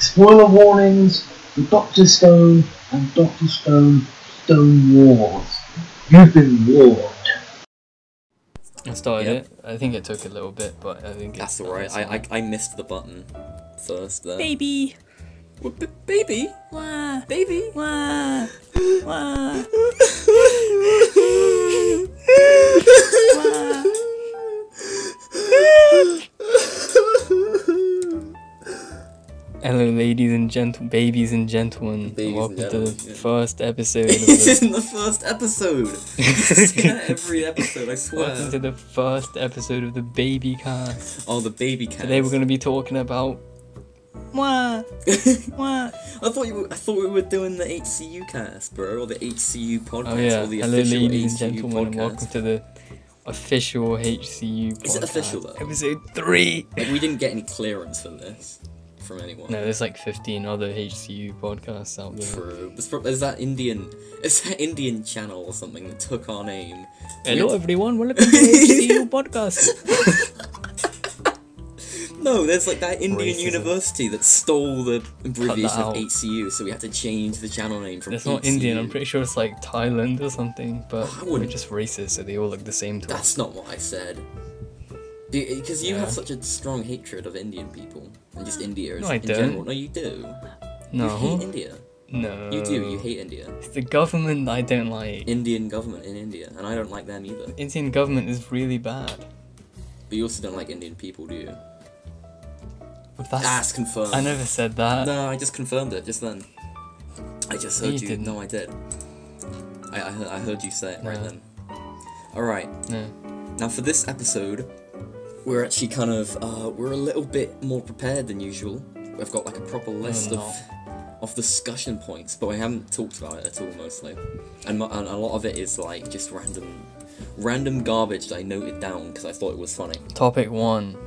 Spoiler warnings for Dr. Stone and Dr. Stone Stone Wars. You've been warned. I started it. I think it took a little bit, but I think that's alright. I missed the button first there. Baby! What, baby? Wah! Baby? Wah! Wah! Wah! Hello, ladies and babies and gentlemen. Welcome to the first episode. This isn't the first episode. This is every episode, I swear. Welcome to the first episode of the baby cast. Oh, the baby cast. Today we're going to be talking about. Wah! Wah! I thought we were doing the HCU cast, bro, or the HCU podcast. Oh yeah. Or the Hello, official ladies HCU and gentlemen, and welcome to the official HCU podcast. Is it official though? Episode 3. Like, we didn't get any clearance for this from anyone. No, there's like 15 other HCU podcasts out there. True. There's that Indian channel or something that took our name. Hello everyone, welcome to HCU podcast. No, there's like that Indian Racism. University that stole the abbreviation of out. HCU, so we had to change the channel name from It's HCU. not Indian, I'm pretty sure it's like Thailand or something, but I we're wouldn't- just racist, so they all look the same to us. That's not what I said. Because you Yeah. have such a strong hatred of Indian people, and just India No, I in don't. general. No, you do. No. You hate India. No. You do, you hate India. It's the government I don't like. Indian government in India, and I don't like them either. Indian government is really bad. But you also don't like Indian people, do you? But That's confirmed. I never said that. No, I just confirmed it just then. I just heard You you. didn't. No, I did. I heard you say it right No. then. Alright, No. now for this episode, we're actually kind of, we're a little bit more prepared than usual. We've got like a proper list of discussion points, but we haven't talked about it at all mostly. And a lot of it is like just random garbage that I noted down because I thought it was funny. Topic 1.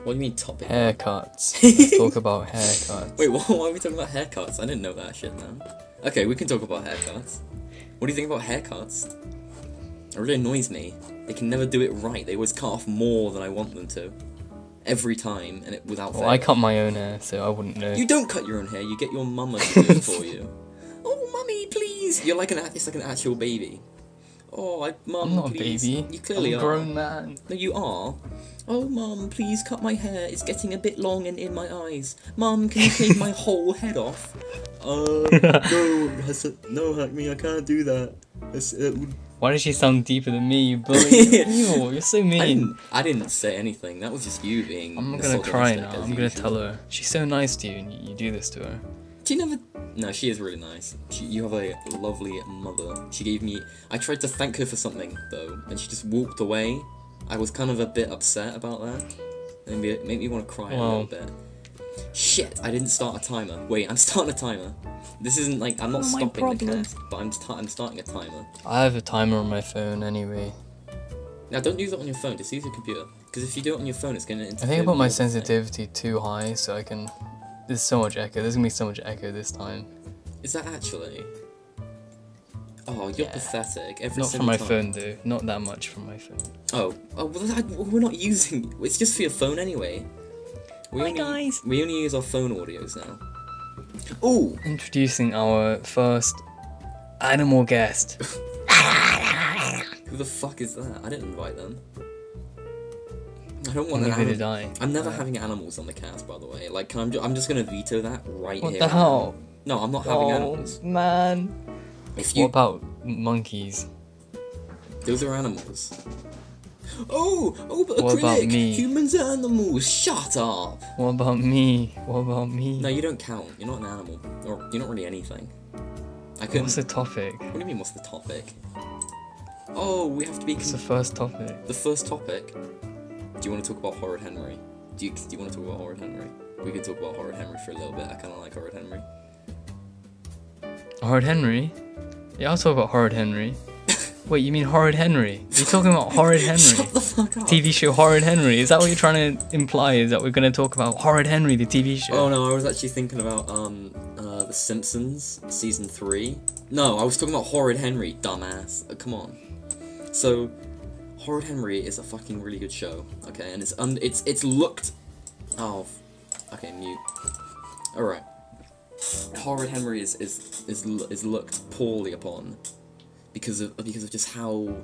What do you mean topic? Haircuts. Let's talk about haircuts. Wait, why are we talking about haircuts? I didn't know that shit, man. Okay, we can talk about haircuts. What do you think about haircuts? It really annoys me. They can never do it right. They always cut off more than I want them to. Every time, and without fail. Well, I cut my own hair, so I wouldn't know. You don't cut your own hair, you get your mama to do it for you. Oh, mummy, please! You're like it's like an actual baby. Oh, mum, I'm not please. a baby. You clearly I'm a are. grown man. No, you are. Oh, mum, please cut my hair. It's getting a bit long and in my eyes. Mum, can you shave my whole head off? No, Hackney, I can't do that. Why does she sound deeper than me, you bully? Ew, you're so mean. I didn't say anything. That was just you being. I'm gonna cry misogynistic now. as I'm gonna usual. tell her. She's so nice to you, and you do this to her. She never. No, she is really nice. You have a lovely mother. She gave me. I tried to thank her for something though, and she just walked away. I was kind of a bit upset about that. It made me want to cry a little bit. Shit! I didn't start a timer. Wait, I'm starting a timer. This isn't like I'm not stopping the cast, but I'm starting a timer. I have a timer on my phone anyway. Now don't use it on your phone. Just use your computer. Because if you do it on your phone, it's gonna interfere. I think I put with my your thing. sensitivity too high, so I can. There's so much echo. There's gonna be so much echo this time. Is that actually? Oh, you're Yeah. pathetic. Every Not from single my time. phone though. Not that much from my phone. Oh, well, we're not using. It's just for your phone anyway. Hi, guys. We only use our phone audios now. Ooh. Introducing our first animal guest. Who the fuck is that? I didn't invite them. I don't want an Neither did animal. I. I'm never having animals on the cast, by the way. Like, I'm just gonna veto that right What here. the and hell? now. No, I'm not having Oh animals. man. If What you, about monkeys? those are animals. Oh, but What about acrylic. me? Humans are animals. Shut up. What about me? What about me? No, you don't count. You're not an animal, or you're not really anything. I couldn't. What's the topic? What do you mean? What's the topic? Oh, we have to be. What's the first topic? The first topic. Do you want to talk about Horrid Henry? Do you want to talk about Horrid Henry? We could talk about Horrid Henry for a little bit. I kind of like Horrid Henry. Horrid Henry? Yeah, I'll talk about Horrid Henry. Wait, you mean Horrid Henry? You're talking about Horrid Henry? Shut the fuck up. TV show Horrid Henry? Is that what you're trying to imply? Is that we're going to talk about Horrid Henry, the TV show? Oh no, I was actually thinking about The Simpsons season 3. No, I was talking about Horrid Henry, dumbass. Come on. So, Horrid Henry is a fucking really good show. Okay, and it's looked. Oh, okay, mute. Alright. Horrid Henry is looked poorly upon because of just how,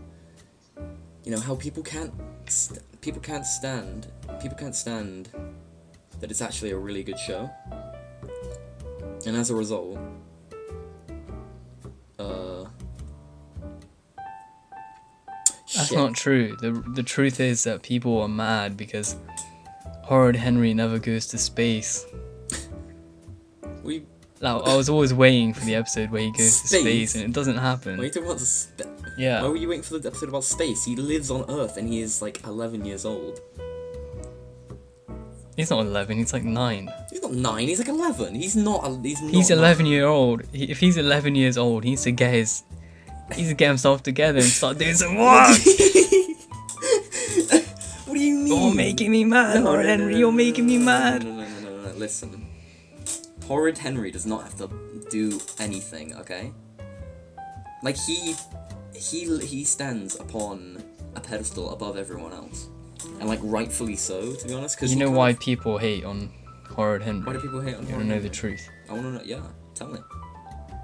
you know, how people can't stand that it's actually a really good show, and as a result, that's not true. The truth is that people are mad because Horrid Henry never goes to space. Like, I was always waiting for the episode where he goes to space, and it doesn't happen. Why are you talking about Yeah. Why were you waiting for the episode about space? He lives on Earth and he is like 11 years old. He's not 11. He's like 9. He's not 9. He's like 11. He's not. He's 11-year-old. If he's 11 years old, he needs to get himself together and start doing some work. What do you mean? You're making me mad, Horrid Henry. You're making me mad. No. Listen. Horrid Henry does not have to do anything, okay? Like, he stands upon a pedestal above everyone else. And, like, rightfully so, to be honest. Cause you know why people hate on Horrid Henry? Why do people hate on Horrid Henry? You want to know the truth. I want to know, yeah. Tell me.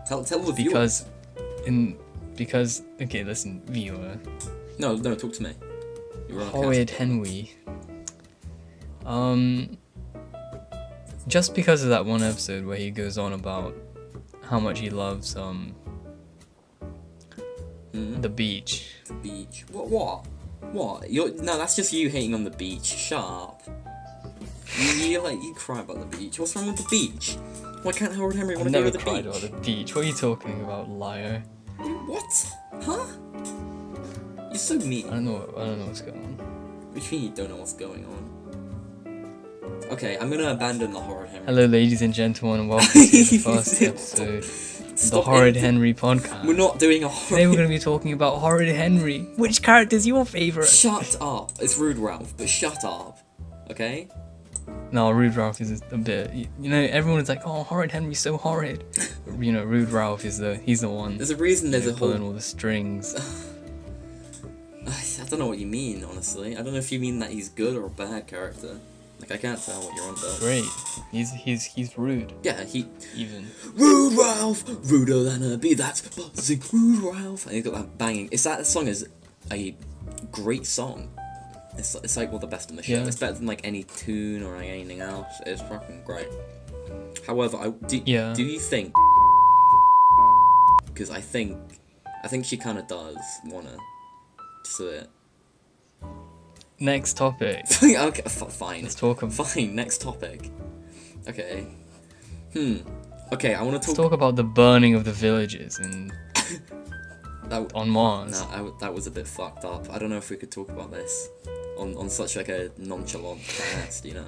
Tell the viewer. Because, okay, listen, viewer. No, talk to me. Horrid Henry. Just because of that one episode where he goes on about how much he loves the beach. The beach. What? No, that's just you hating on the beach. Shut up. You cry about the beach. What's wrong with the beach? Why can't Horrid Henry want to go to the beach? I've never cried about the beach. What are you talking about, liar? What? Huh? You're so mean. I don't know what's going on. What do you mean you don't know what's going on? Okay, I'm gonna abandon the Horrid Henry. Hello, ladies and gentlemen, and welcome to the first episode of the Horrid Henry podcast. We're not doing a Today we're gonna be talking about Horrid Henry. Which character's your favourite? Shut up. It's Rude Ralph, but shut up. Okay? No, Rude Ralph is a bit. You know, everyone's like, "Oh, Horrid Henry's so horrid." But, you know, Rude Ralph he's the one. There's a reason. There's a whole. Pulling all the strings. I don't know what you mean, honestly. I don't know if you mean that he's good or a bad character. Like, I can't tell what you're on about. Great. He's rude. Yeah, even. Rude Ralph! Ruder than a bee that's buzzing. Rude Ralph! And he's got that banging. That song is a great song. It's like one of the best on the show. Yeah. It's better than like any tune or like anything else. It's fucking great. However, do you think? Because I think she kind of does wanna just a bit. Next topic. Okay, fine. Let's talk about. Fine. Next topic. Okay. Okay, I want to talk about the burning of the villages and on Mars. No, that was a bit fucked up. I don't know if we could talk about this on such like a nonchalant cast, you know.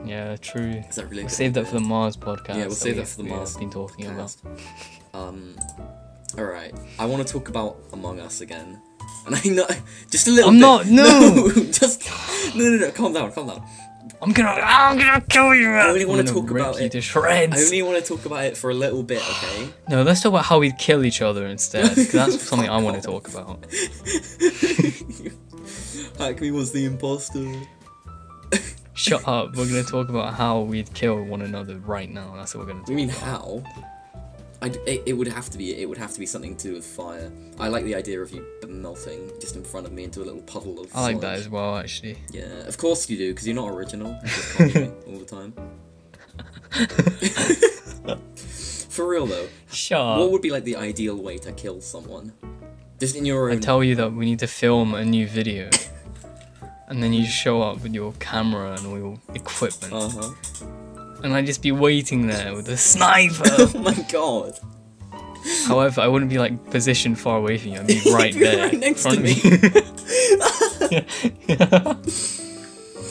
Yeah, true. Is that really? We'll save that for the Mars podcast. Yeah, we'll save that for the Mars. Been talking about. All right. I want to talk about Among Us again. And I know, just a little bit. No! No, calm down. I'm gonna kill you, man. I only want to talk about it. To shreds. I only want to talk about it for a little bit, okay? No, let's talk about how we'd kill each other instead, because that's something I want to talk about. Hackme was the imposter. Shut up, we're gonna talk about how we'd kill one another right now, that's what we're gonna talk about. You mean how? It would have to be something to do with fire. I like the idea of you melting just in front of me into a little puddle of I like that as well, actually. Yeah, of course you do, because you're not original. You just copy me all the time. For real though. Shut up. What would be like the ideal way to kill someone? Just in your own. I tell you that we need to film a new video. And then you show up with your camera and all your equipment. And I'd just be waiting there with a sniper. Oh my god. However, I wouldn't be like positioned far away from you. I'd be right there, right next in front to me.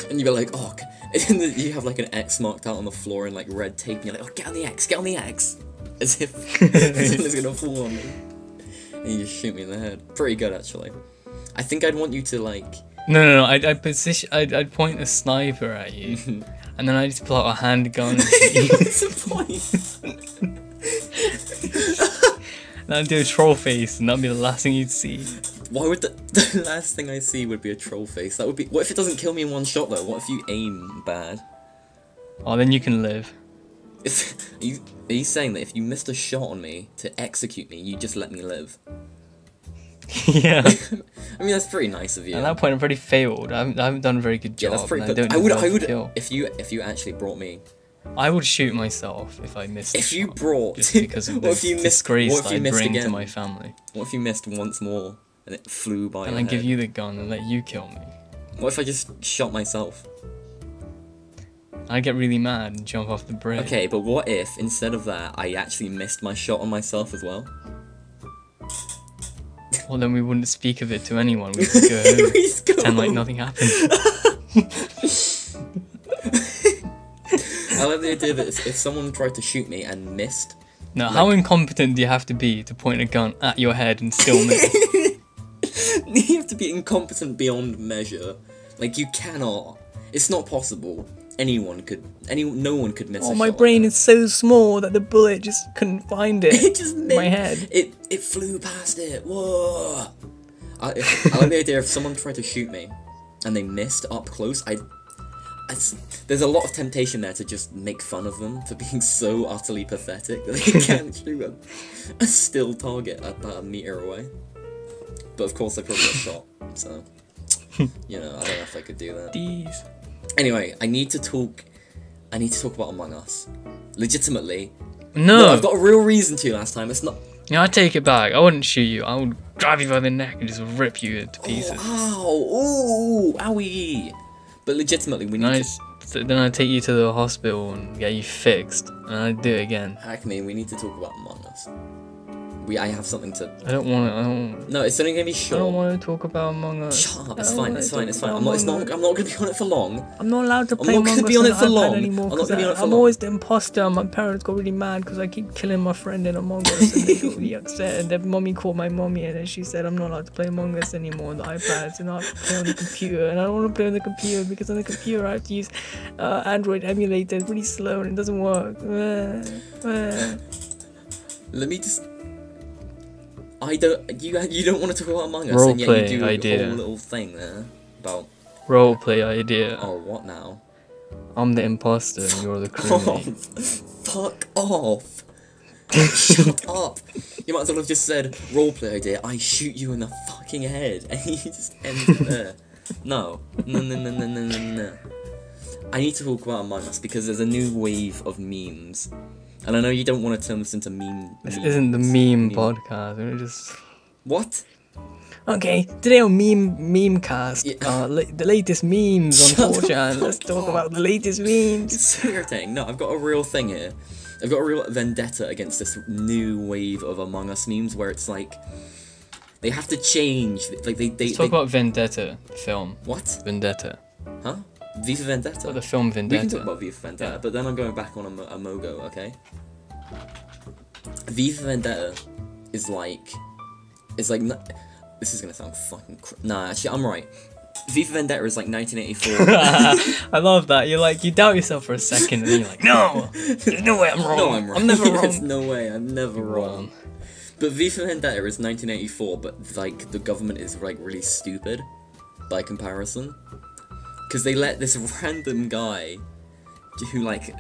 And you'd be like, oh, and then you have like an X marked out on the floor in like red tape, and you're like, oh, get on the X. As if it's gonna fall on me. And you just shoot me in the head. Pretty good, actually. I think I'd want you to like. No. I'd point a sniper at you. And then I just pull out a handgun. What's the point? And I'd do a troll face, and that'd be the last thing you'd see. Why would the last thing I see would be a troll face? That would be. What if it doesn't kill me in one shot though? What if you aim bad? Oh, then you can live. Are you saying that if you missed a shot on me to execute me, you just let me live? Yeah. I mean, that's pretty nice of you. At that point, I've already failed. I haven't done a very good job. Yeah, that's pretty. But I would if you actually brought me. I would shoot myself if I missed. If you brought, just because of this disgrace I bring to my family. What if you missed once more and it flew by? And I give you the gun and let you kill me. What if I just shot myself? I get really mad and jump off the bridge. Okay, but what if instead of that I actually missed my shot on myself as well? Well, then we wouldn't speak of it to anyone. We'd just go home, pretend like nothing happened. I like the idea that if someone tried to shoot me and missed. No, like, how incompetent do you have to be to point a gun at your head and still miss? You have to be incompetent beyond measure. Like, you cannot. It's not possible. No one could miss. Oh, my brain is so small that the bullet just couldn't find it. It just missed. My head. It flew past it. Whoa! I like the idea if someone tried to shoot me and they missed up close. There's a lot of temptation there to just make fun of them for being so utterly pathetic that they can't shoot a still target about a meter away. But of course, they probably got shot. So, you know, I don't know if I could do that. These. Anyway, I need to talk about Among Us. Legitimately. No, I've got a real reason to last time. It's not. Yeah, I take it back. I wouldn't shoot you. I would grab you by the neck and just rip you to pieces. Oh, ow! Owie! But legitimately, we need to... Then I'd take you to the hospital and get you fixed. And I'd do it again. Hackney, we need to talk about Among Us. I have something to... I don't want to... No, it's only going to be short. I don't want to talk about Among Us. Shut up, it's fine. I'm not going to be on it for long. I'm not allowed to play Among Us on the iPad anymore because I'm always the imposter and my parents got really mad because I keep killing my friend in Among Us and they got really upset and their mummy called my mummy and then she said I'm not allowed to play Among Us anymore on the iPads and I have to play on the computer and I don't want to play on the computer because on the computer I have to use Android emulator. It's really slow and it doesn't work. Let me just... You don't want to talk about Among Us, Roleplay and yet you do idea. a whole little thing there about roleplay idea. Oh, what now? I'm the imposter and you're the crewmate. Fuck off! Shut up! You might as well have just said roleplay idea. I shoot you in the fucking head, and you just end it there. No. I need to talk about Among Us because there's a new wave of memes. And I know you don't want to turn this into meme. This isn't the meme podcast. We're just... What? Okay, today on Memecast, the latest memes on 4chan. Let's talk about the latest memes. It's so irritating. No, I've got a real thing here. I've got a real vendetta against this new wave of Among Us memes where it's like they have to change. Like Let's talk about Vendetta film. What? Vendetta. Huh? V for Vendetta. Oh, the film Vendetta. We can talk about V for Vendetta, but then I'm going back on a Mogo, okay? V for Vendetta is like... This is gonna sound fucking... Nah, actually, I'm right. V for Vendetta is like 1984. I love that. You doubt yourself for a second, and then you're like, no! There's no way I'm wrong. No, I'm right. I'm never wrong. There's no way, I'm never wrong. But V for Vendetta is 1984, but like the government is like really stupid by comparison. Because they let this random guy, who like,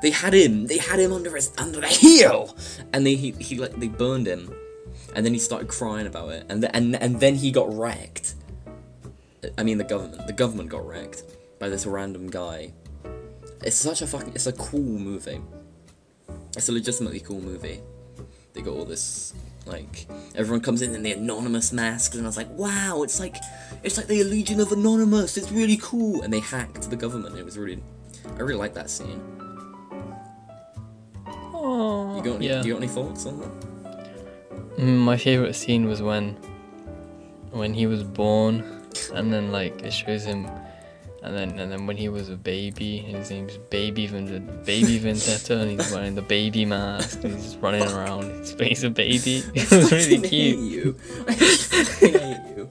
they had him under the heel, and they burned him, and then he started crying about it, and then he got wrecked. I mean the government got wrecked by this random guy. It's a cool movie. It's a legitimately cool movie. They got all this, like, everyone comes in the anonymous masks, and I was like, wow, it's like the Legion of Anonymous, it's really cool, and they hacked the government. I really like that scene. Oh, You got any thoughts on that? My favourite scene was when he was born, and then like it shows him, and then when he was a baby, his name's Baby Vendetta, and he's wearing the baby mask, and he's just running around. He's a baby. It was really cute. I hate you.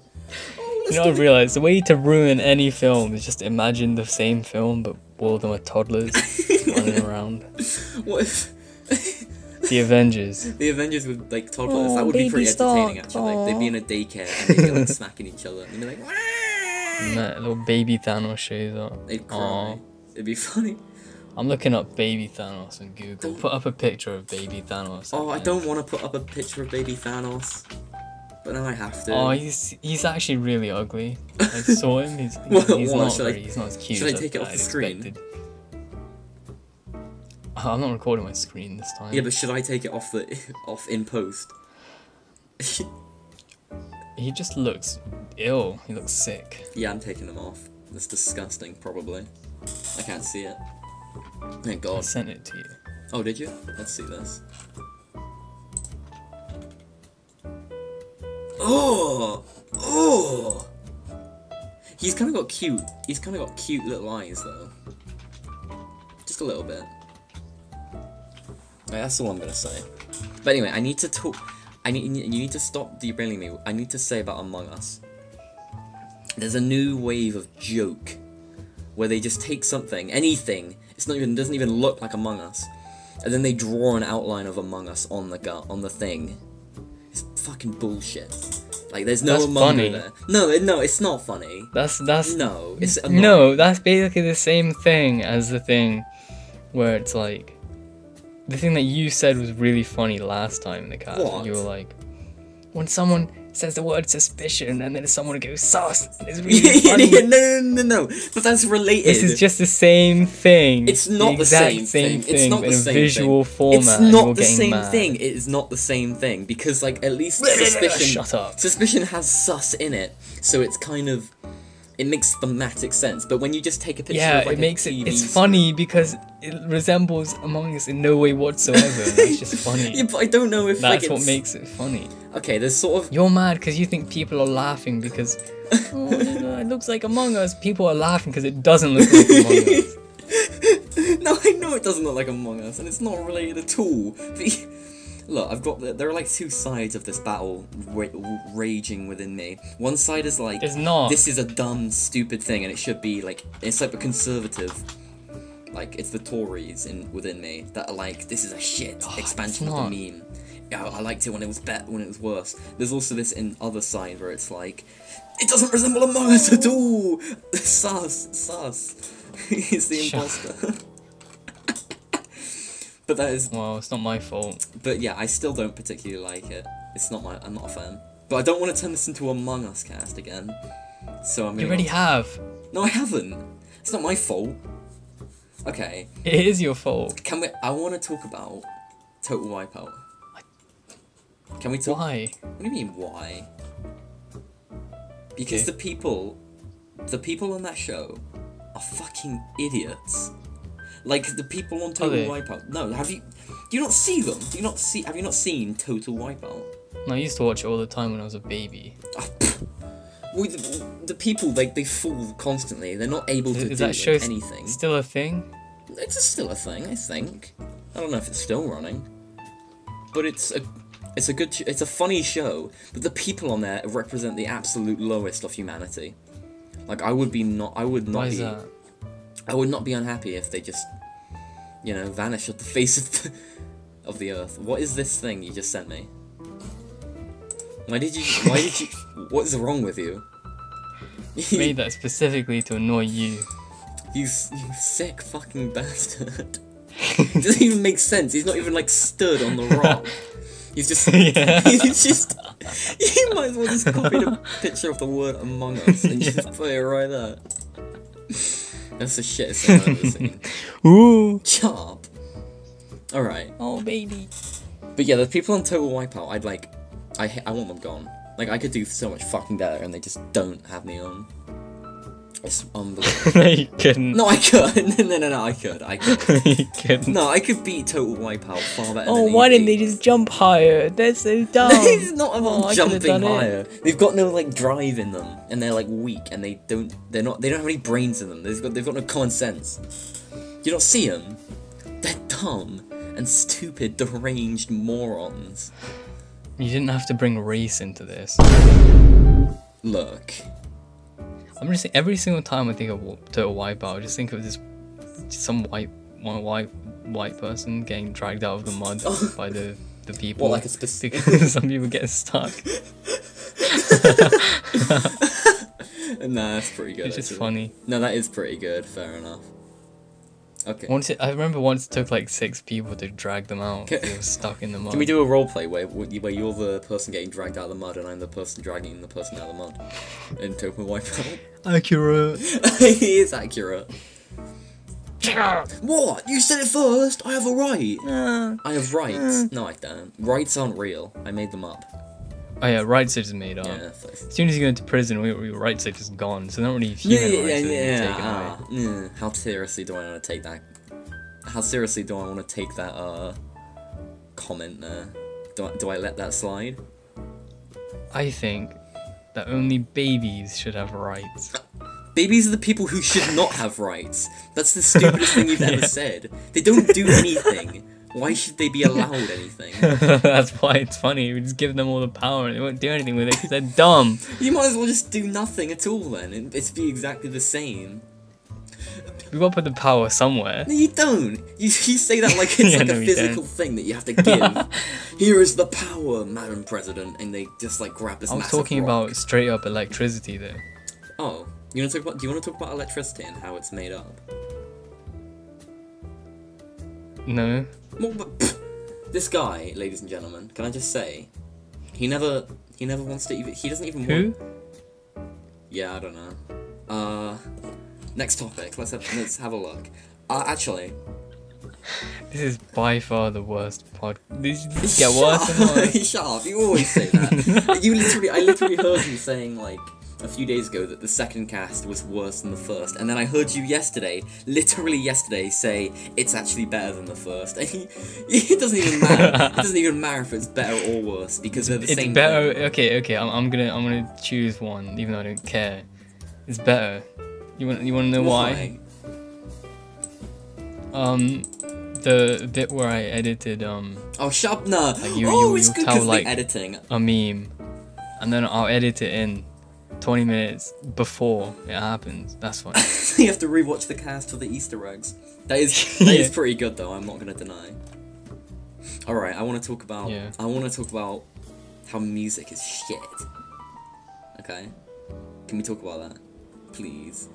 You know, I realised the way to ruin any film is just imagine the same film, but all of them are toddlers running around. What if... The Avengers. The Avengers with like toddlers. That would be pretty entertaining, actually. Like, they'd be in a daycare and they'd be like smacking each other, and they'd be like, wah! And that little baby Thanos shows up. They'd cry. It'd be funny. I'm looking up baby Thanos on Google. Put up a picture of baby Thanos. Oh, I don't want to put up a picture of baby Thanos. But now I have to. Oh, he's actually really ugly. I saw him. He's not as cute. Should I take it off the screen? Expected. Oh, I'm not recording my screen this time. Yeah, but should I take it off in post? He just looks ill. He looks sick. Yeah, I'm taking them off. That's disgusting, probably. I can't see it. Thank God. I sent it to you. Oh, did you? Let's see this. Oh! Oh! He's kind of got cute. He's kind of got cute little eyes, though. Just a little bit. Right, that's all I'm gonna say. But anyway, I need to talk. You need to stop derailing me. I need to say about Among Us. There's a new wave of joke where they just take something, anything. Doesn't even look like Among Us, and then they draw an outline of Among Us on the thing. It's fucking bullshit. Like there's no Among Us there. No, it's not funny. That's no, it's annoying. No, that's basically the same thing as the thing where it's like the thing that you said was really funny last time in the cast. What? You were like, when someone says the word suspicion and then someone goes sus. It's really funny. No. But that's related. This is just the same thing. It's not the same thing. It's not the same visual format. It's not the same thing. It is not the same thing because, like, at least suspicion. Shut up. Suspicion has sus in it, so it's kind of. It makes thematic sense, but when you just take a picture of like it makes it. It's funny because it resembles Among Us in no way whatsoever. And that's just funny. Yeah, but I don't know if that's what makes it funny. Okay, there's sort of. You're mad because you think people are laughing because it looks like Among Us. People are laughing because it doesn't look like Among Us. No, I know it doesn't look like Among Us, and it's not related at all. But, look, there are like two sides of this battle raging within me. One side is like, it's not. This is a dumb, stupid thing, and it should be like, it's like a conservative. Like, it's the Tories within me that are like, this is a shit expansion of the meme. Yeah, I liked it when it was when it was worse. There's also this other side where it's like, it doesn't resemble Among Us at all. Sus. He's the imposter. But that is. Well, it's not my fault. But yeah, I still don't particularly like it. I'm not a fan. But I don't want to turn this into a Among Us cast again. So I'm. You already have. No, I haven't. It's not my fault. Okay. It is your fault. I want to talk about Total Wipeout. Can we talk? Why? What do you mean why? Because the people on that show are fucking idiots. Like the people on Total Wipeout. No, do you not see them? Have you not seen Total Wipeout? No, I used to watch it all the time when I was a baby. Well, the people, like, they fall constantly. They're not able to do anything. Still a thing? It's still a thing, I think. I don't know if it's still running, but it's a funny show. But the people on there represent the absolute lowest of humanity. Like I would not be unhappy if they just, vanish off the face of the earth. What is this thing you just sent me? Why did you? What is wrong with you? Made that specifically to annoy you. You sick fucking bastard. It doesn't even make sense. He's not even like stood on the rock. He's just. Yeah. He's just. You might as well just copy a picture of the word Among Us and just put it right there. That's the shittest thing I've ever seen. Ooh. Chop. Alright. Oh, baby. But yeah, the people on Total Wipeout, I want them gone. Like, I could do so much fucking better, and they just don't have me on. It's unbelievable. No, you couldn't. No, I could. No, I could. You couldn't. No, I could beat Total Wipeout far better than why didn't they just jump higher? They're so dumb. It's not about jumping higher. They've got no, like, drive in them, and they're, like, weak, and they don't have any brains in them. They've got no common sense. You don't see them? They're dumb and stupid, deranged morons. You didn't have to bring race into this. Look. I'm just saying, every single time I think of Total Wipeout, I just think of some white person getting dragged out of the mud by the people. Well, like a specific. Because some people get stuck. Nah, that's pretty good. It's just funny. No, that is pretty good. Fair enough. Okay. I remember once it took like 6 people to drag them out. They were stuck in the mud. Can we do a roleplay where you're the person getting dragged out of the mud and I'm the person dragging the person out of the mud in Token Wipeout? Accurate. He is accurate. What? You said it first. I have a right. I have rights. No, I don't. Rights aren't real. I made them up. Oh yeah, rights are just made up. Yeah. As soon as you go into prison, your rights are just gone. So not really human rights are taken away. How seriously do I want to take that? How seriously do I want to take that comment there? Do I let that slide? I think that only babies should have rights. Babies are the people who should not have rights. That's the stupidest thing you've ever said. They don't do anything. Why should they be allowed anything? That's why it's funny. We just give them all the power and they won't do anything with it because they're dumb. You might as well just do nothing at all then. It'd be exactly the same. We gotta put the power somewhere. No, you don't. You say that like it's like a physical thing that you have to give. Here is the power, Madam President, and they just like grab this. I was talking about straight up electricity though. Oh, you want to talk about? Do you want to talk about electricity and how it's made up? No. Well, this guy, ladies and gentlemen, can I just say, he never wants to even. He doesn't even want. Who? Yeah, I don't know. Next topic. Let's have a look. Actually, this is by far the worst pod. This get worse and worse. Shut up! You always say that. I literally heard you saying like a few days ago that the second cast was worse than the first, and then I heard you literally yesterday, say it's actually better than the first. And it doesn't even matter. It doesn't even matter if it's better or worse because they're the same. It's better. Thing. Okay. I'm gonna choose one, even though I don't care. It's better. You want to know why? The bit where I edited Oh, shut up! No. Like you'll good tell like editing a meme, and then I'll edit it in 20 minutes before it happens. That's fine. You have to rewatch the cast for the Easter eggs. That is pretty good though. I'm not gonna deny. All right, I want to talk about. Yeah. I want to talk about how music is shit. Okay, can we talk about that, please?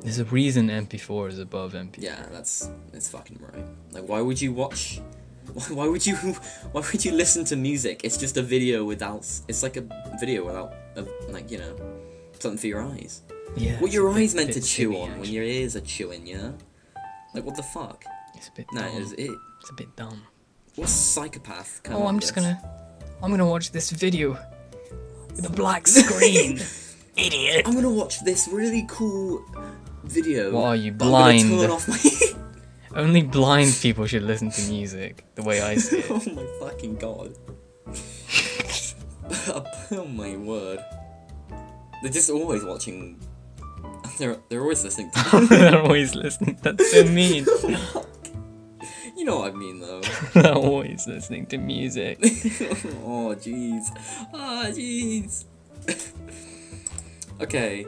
There's a reason MP4 is above MP3. Yeah, that's fucking right. Like, why would you watch? Why would you listen to music? It's just a video without. It's like a video without, like, you know, something for your eyes. Yeah. What your eyes meant to chew silly, on actually. when your ears are chewing, you know? Like, what the fuck? It's a bit No, dumb. it's a bit dumb. What psychopath? Oh, I'm gonna watch this video with a black screen. Idiot. I'm gonna watch this really cool video. What are you, but I'm gonna blind? turn off my. Only blind people should listen to music, the way I see it. Oh my fucking god. Oh my word. They're just always watching. They're always listening to. They're always listening. That's so mean. You know what I mean, though. They're always listening to music. Oh jeez. Ah jeez. Okay.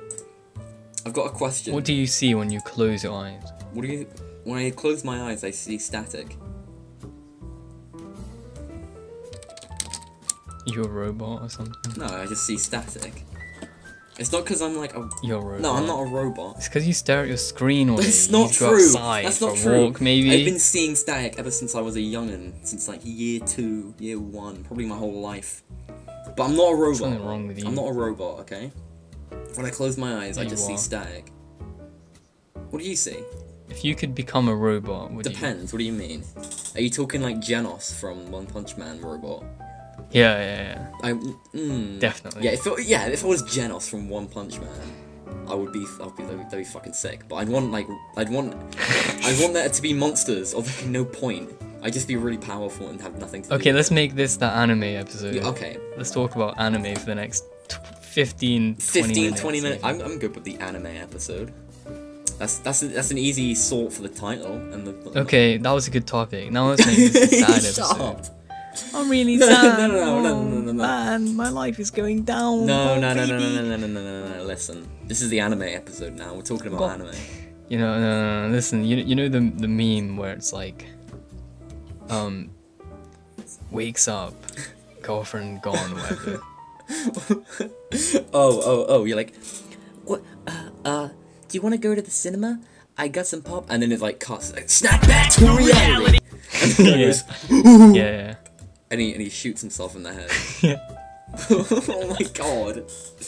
I've got a question. What do you see when you close your eyes? When I close my eyes, I see static. You a robot or something? No, I just see static. It's not because I'm like a... You're a robot. No, I'm not a robot. It's because you stare at your screen all day. That's not you go true. outside That's for not a true. walk, maybe. I've been seeing static ever since I was a young'un. Since like year 2, year 1, probably my whole life. But I'm not a robot. Something wrong with you. I'm not a robot, okay? When I close my eyes, I just see are. static. What do you see? If you could become a robot, would Depends, what do you mean? Are you talking like Genos from One Punch Man robot? you? Yeah. Definitely. Yeah, if it was Genos from One Punch Man, that'd be fucking sick. But I'd want there to be monsters, or there'd be no point. I'd just be really powerful and have nothing to do. Okay, let's make this the anime episode. Yeah, okay. Let's talk about anime for the next 15, 20 minutes. I'm good with the anime episode. That's an easy sort for the title and the. Okay, that was a good topic. Now let's make this a sad Shut episode. up. I'm really sad. No. Man, my life is going down. No. Listen. Listen, this is the anime episode now. We're talking about anime. You know, no. Listen. You know the meme where it's like, wakes up, girlfriend gone, whatever. Oh, you're like, what? Do you want to go to the cinema? I got some pop, and then it like cuts, like, snap back to reality. And then he goes, yeah. And he shoots himself in the head. Yeah. Oh my god.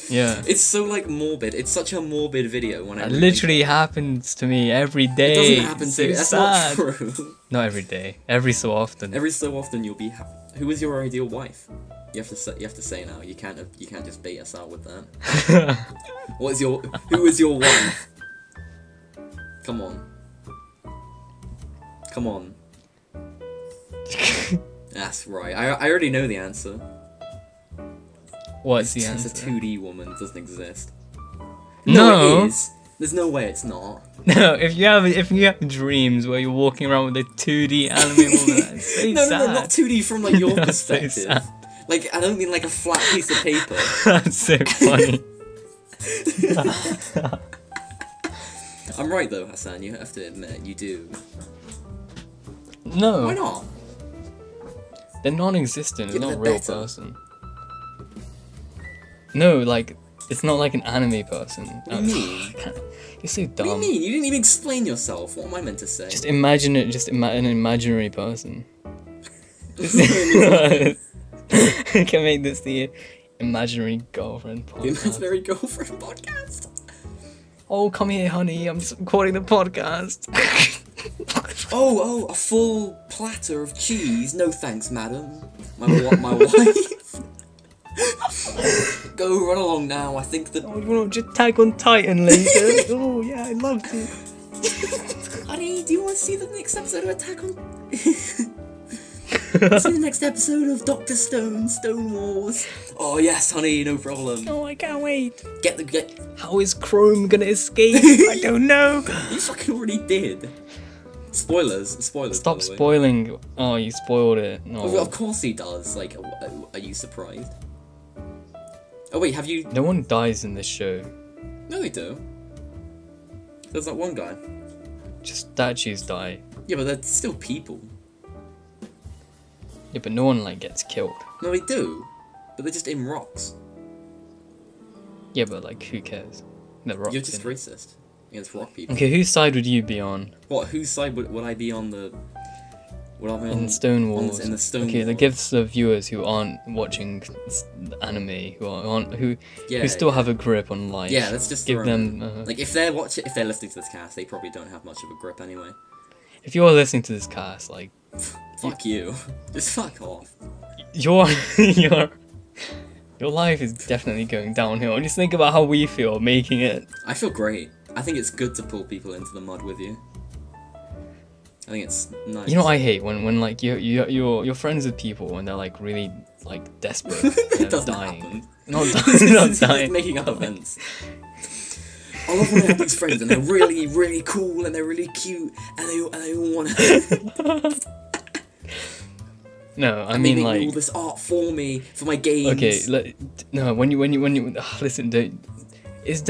Yeah. It's so like morbid. It's such a morbid video when I It literally happens to me every day. It doesn't happen to you. That's sad. not true. Not every day. Every so often. Every so often you'll be. Who is your ideal wife? You have to say now. You can't just bait us out with that. Who is your wife? Come on. Come on. That's right. I already know the answer. What's the answer? It's a 2D woman. It doesn't exist. No, it is. There's no way it's not. No, if you have dreams where you're walking around with a 2D anime woman, that's so sad. No, not 2D from like your That's so perspective. sad. Like I don't mean like a flat piece of paper. That's so funny. I'm right though, Hassan. You have to admit you do. No. Why not? They're non-existent. Yeah, They're not a they're real better. person. No, like it's not like an anime person. What do you mean? You're so dumb. What do you mean? You didn't even explain yourself. What am I meant to say? Just imagine it. Just an imaginary person. You can make this the imaginary girlfriend The podcast. imaginary girlfriend podcast. Oh, come here, honey. I'm just recording the podcast. Oh, a full platter of cheese. No thanks, madam. My wife. Go run along now. I think that. Oh, you want to just tag on Titan later? Oh, yeah, I loved it. Honey, do you want to see the next episode of Attack on? See the next episode of Dr. Stone Wars. Oh yes, honey, no problem. Oh, I can't wait. Get. How is Chrome gonna escape? I don't know. You fucking already did. Spoilers. Stop by the way. spoiling. Oh, you spoiled it. No. Oh, of course he does. Like, are you surprised? Oh wait, have you? No one dies in this show. No, they do. There's that one guy. Just statues die. Yeah, but they're still people. Yeah, but no one like gets killed. No, they do. But they're just in rocks. Yeah, but like who cares? The rocks. You're just in it. racist against rock people. Okay, whose side would you be on? What? Whose side would I be on the? Would I be on In Stone on Wars. in the Stone Okay, Wars? that gives the viewers who aren't watching anime, who still have a grip on life. Yeah, let's just give throw them. like if they're listening to this cast, they probably don't have much of a grip anyway. If you're listening to this cast, like Fuck you. Just fuck off. your life is definitely going downhill. Just think about how we feel making it. I feel great. I think it's good to pull people into the mud with you. I think it's nice. You know what I hate when like you're friends with people and they're like really like desperate. It and doesn't dying. happen. Not It's dying. Not just dying. making up events. I love when I have these friends and they're really, really cool and they're really cute and they all want to. No, I And mean they make like. all this art for me for my games. Okay, no. When you listen, don't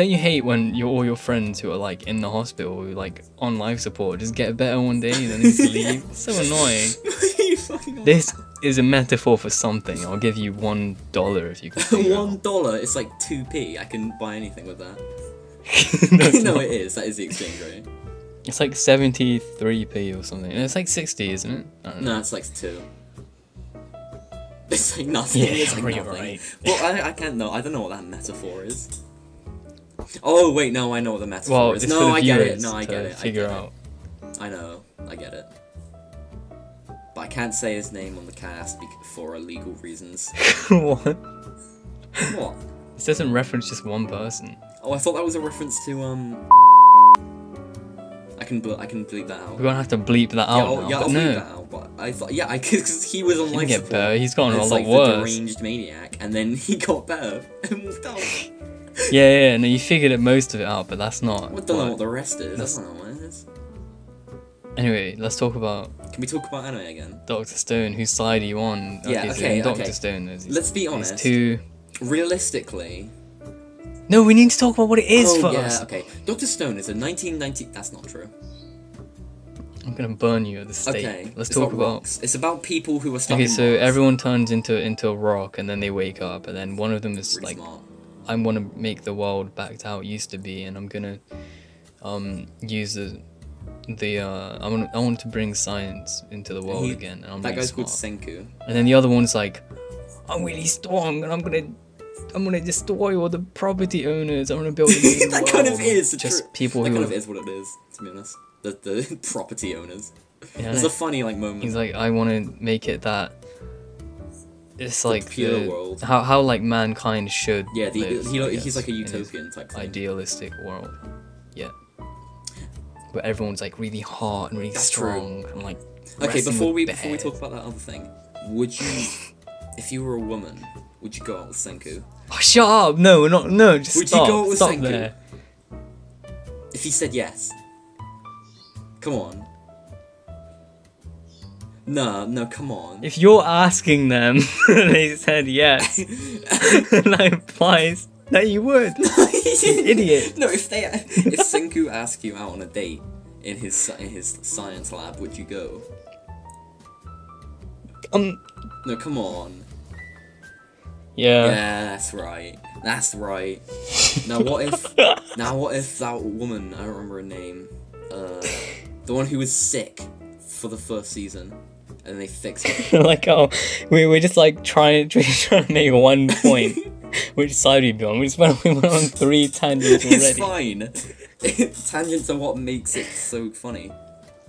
you hate when all your friends who are like in the hospital, who like on life support, just get better one day and then just leave? It's so annoying. You fucking This is a metaphor for something. I'll give you $1 if you can. figure it out. $1. It's like 2p. I can buy anything with that. No, it's No, not. it is. That is the exchange rate. It's like 73p or something. It's like 60, isn't it? I don't know. No, it's like 2. It's like nothing. Yeah, It's like you're nothing. right. Well, I can't know. I don't know what that metaphor is. Oh wait, no, I know what the metaphor Well, is. it's No, for the I get it. viewers No, I to get it. figure I get out. It. I know. I get it. But I can't say his name on the cast for illegal reasons. What? What? This doesn't reference just one person. Oh, I thought that was a reference to I can bleep that out. We're gonna have to bleep that out now. Yeah, but I'll no. bleep that out. But I thought, yeah, because he was on He can life get support. better. He's gotten and a it's lot like the worse. deranged maniac, and then he got better and moved out. Yeah, no, you figured most of it out, but that's not. I don't know what the rest is. That's not what it is. Anyway, let's talk about Can we talk about anime again? Dr. Stone. Whose side are you on? Yeah, so okay, in Dr. okay. Stone, Let's be honest. These two. Realistically. No, we need to talk about what it is first. Yeah, okay. Dr. Stone is a 1990. That's not true. I'm gonna burn you at the stake. Okay. Let's it's talk about. rocks. It's about people who are stuck Okay, in so rocks. everyone turns into a rock, and then they wake up, and then one of them is Really like, smart. I want to make the world back to how it used to be, and I'm gonna use I want to bring science into the world again. And I'm that really guy's called smart. Senku. And then the other one's like, I'm really strong and I'm gonna destroy all the property owners. I'm gonna build a new That world. kind of is just people that who kind of is what it is, to be honest. The property owners. Yeah, It's a funny like moment. he's like, I want to make it that it's like pure world. How like mankind should Yeah, live, I he's guess, like a in his utopian type thing. idealistic world. Yeah. Where everyone's like really hot and really strong and like Okay, before we bears. talk about that other thing, would you, if you were a woman, would you go out with Senku? Oh, shut up! No, just Would stop. you go out with Stop Senku? there. If he said yes. Come on. No, come on. If you're asking them and they said yes, that implies that you would. You idiot. No, if Senku asked you out on a date in his science lab, would you go? No, come on. Yeah. Yeah, that's right. That's right. Now what if that woman, I don't remember her name, the one who was sick for the first season, and they fixed it. Like, oh, we're just like trying to make one point. Which side we be on? We went on 3 tangents already. It's fine. Tangents are what makes it so funny.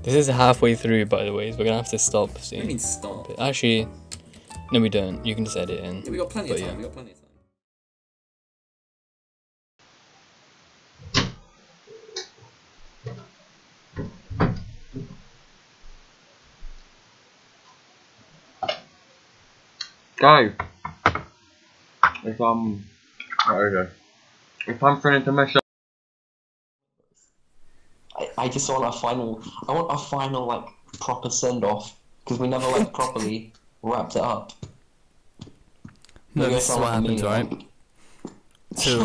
This is halfway through, by the way, so we're gonna have to stop soon. What do you mean stop? But actually, no, we don't. You can just edit in. Yeah, we got plenty of But time. yeah. We got plenty of time. Guys, if I'm trying to mess up, I just want a final. I want a final like proper send off because we never like properly wrapped it up. No, Maybe I this is sound what like a happens, maniac. right? So,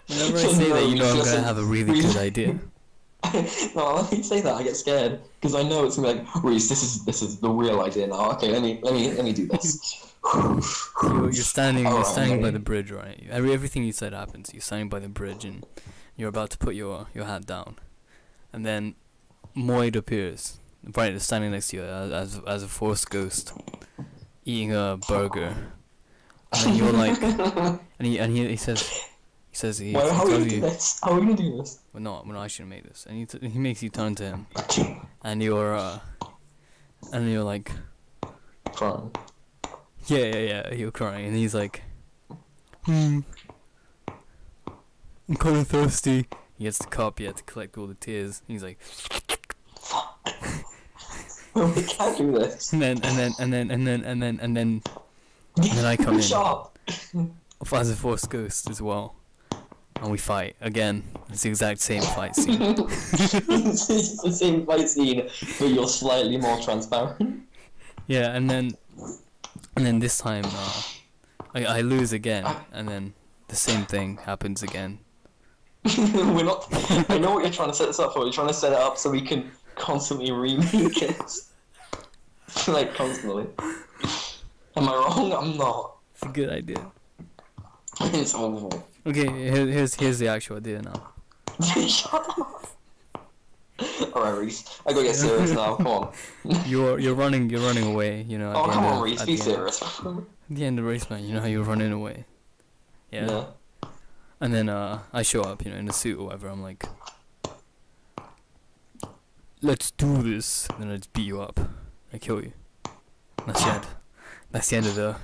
whenever I say that, you know I'm gonna have a really good idea. No, let me say that. I get scared because I know it's gonna be like, Reese, this is the real idea now. Okay, let me do this. You're standing Alright, by the bridge, right? Everything you said happens. You're standing by the bridge and you're about to put your hat down, and then Moid appears, right, standing next to you as a force ghost, eating a burger, and then you're like, and he says he Wait, how are we tells gonna do you, this? How are we gonna do this? well, no, I shouldn't make this, and he makes you turn to him, and you're like, Crying. yeah, you're crying, and he's like, I'm kind of thirsty. He gets the cup, you have to collect all the tears. He's like, We can't do this. and then I come in Shut up. as a force ghost as well, and we fight again. It's the exact same fight scene. It's the same fight scene, but you're slightly more transparent. Yeah, and then this time I lose again, and then the same thing happens again. We're not. I know what you're trying to set this up for. You're trying to set it up so we can constantly remake it. Like constantly. Am I wrong? I'm not. It's a good idea. It's awful. Okay, here's the actual idea now. Shut up. Alright, Reese. I gotta get serious now. Come on. You're running away. You know. At Oh, the come end on, of, Reese. at Be the end- serious. At the end of the race, man. You know how you're running away. Yeah. Yeah. And then I show up, you know, in a suit or whatever. I'm like, let's do this. And then I just beat you up. I kill you. That's the end. That's the end of the.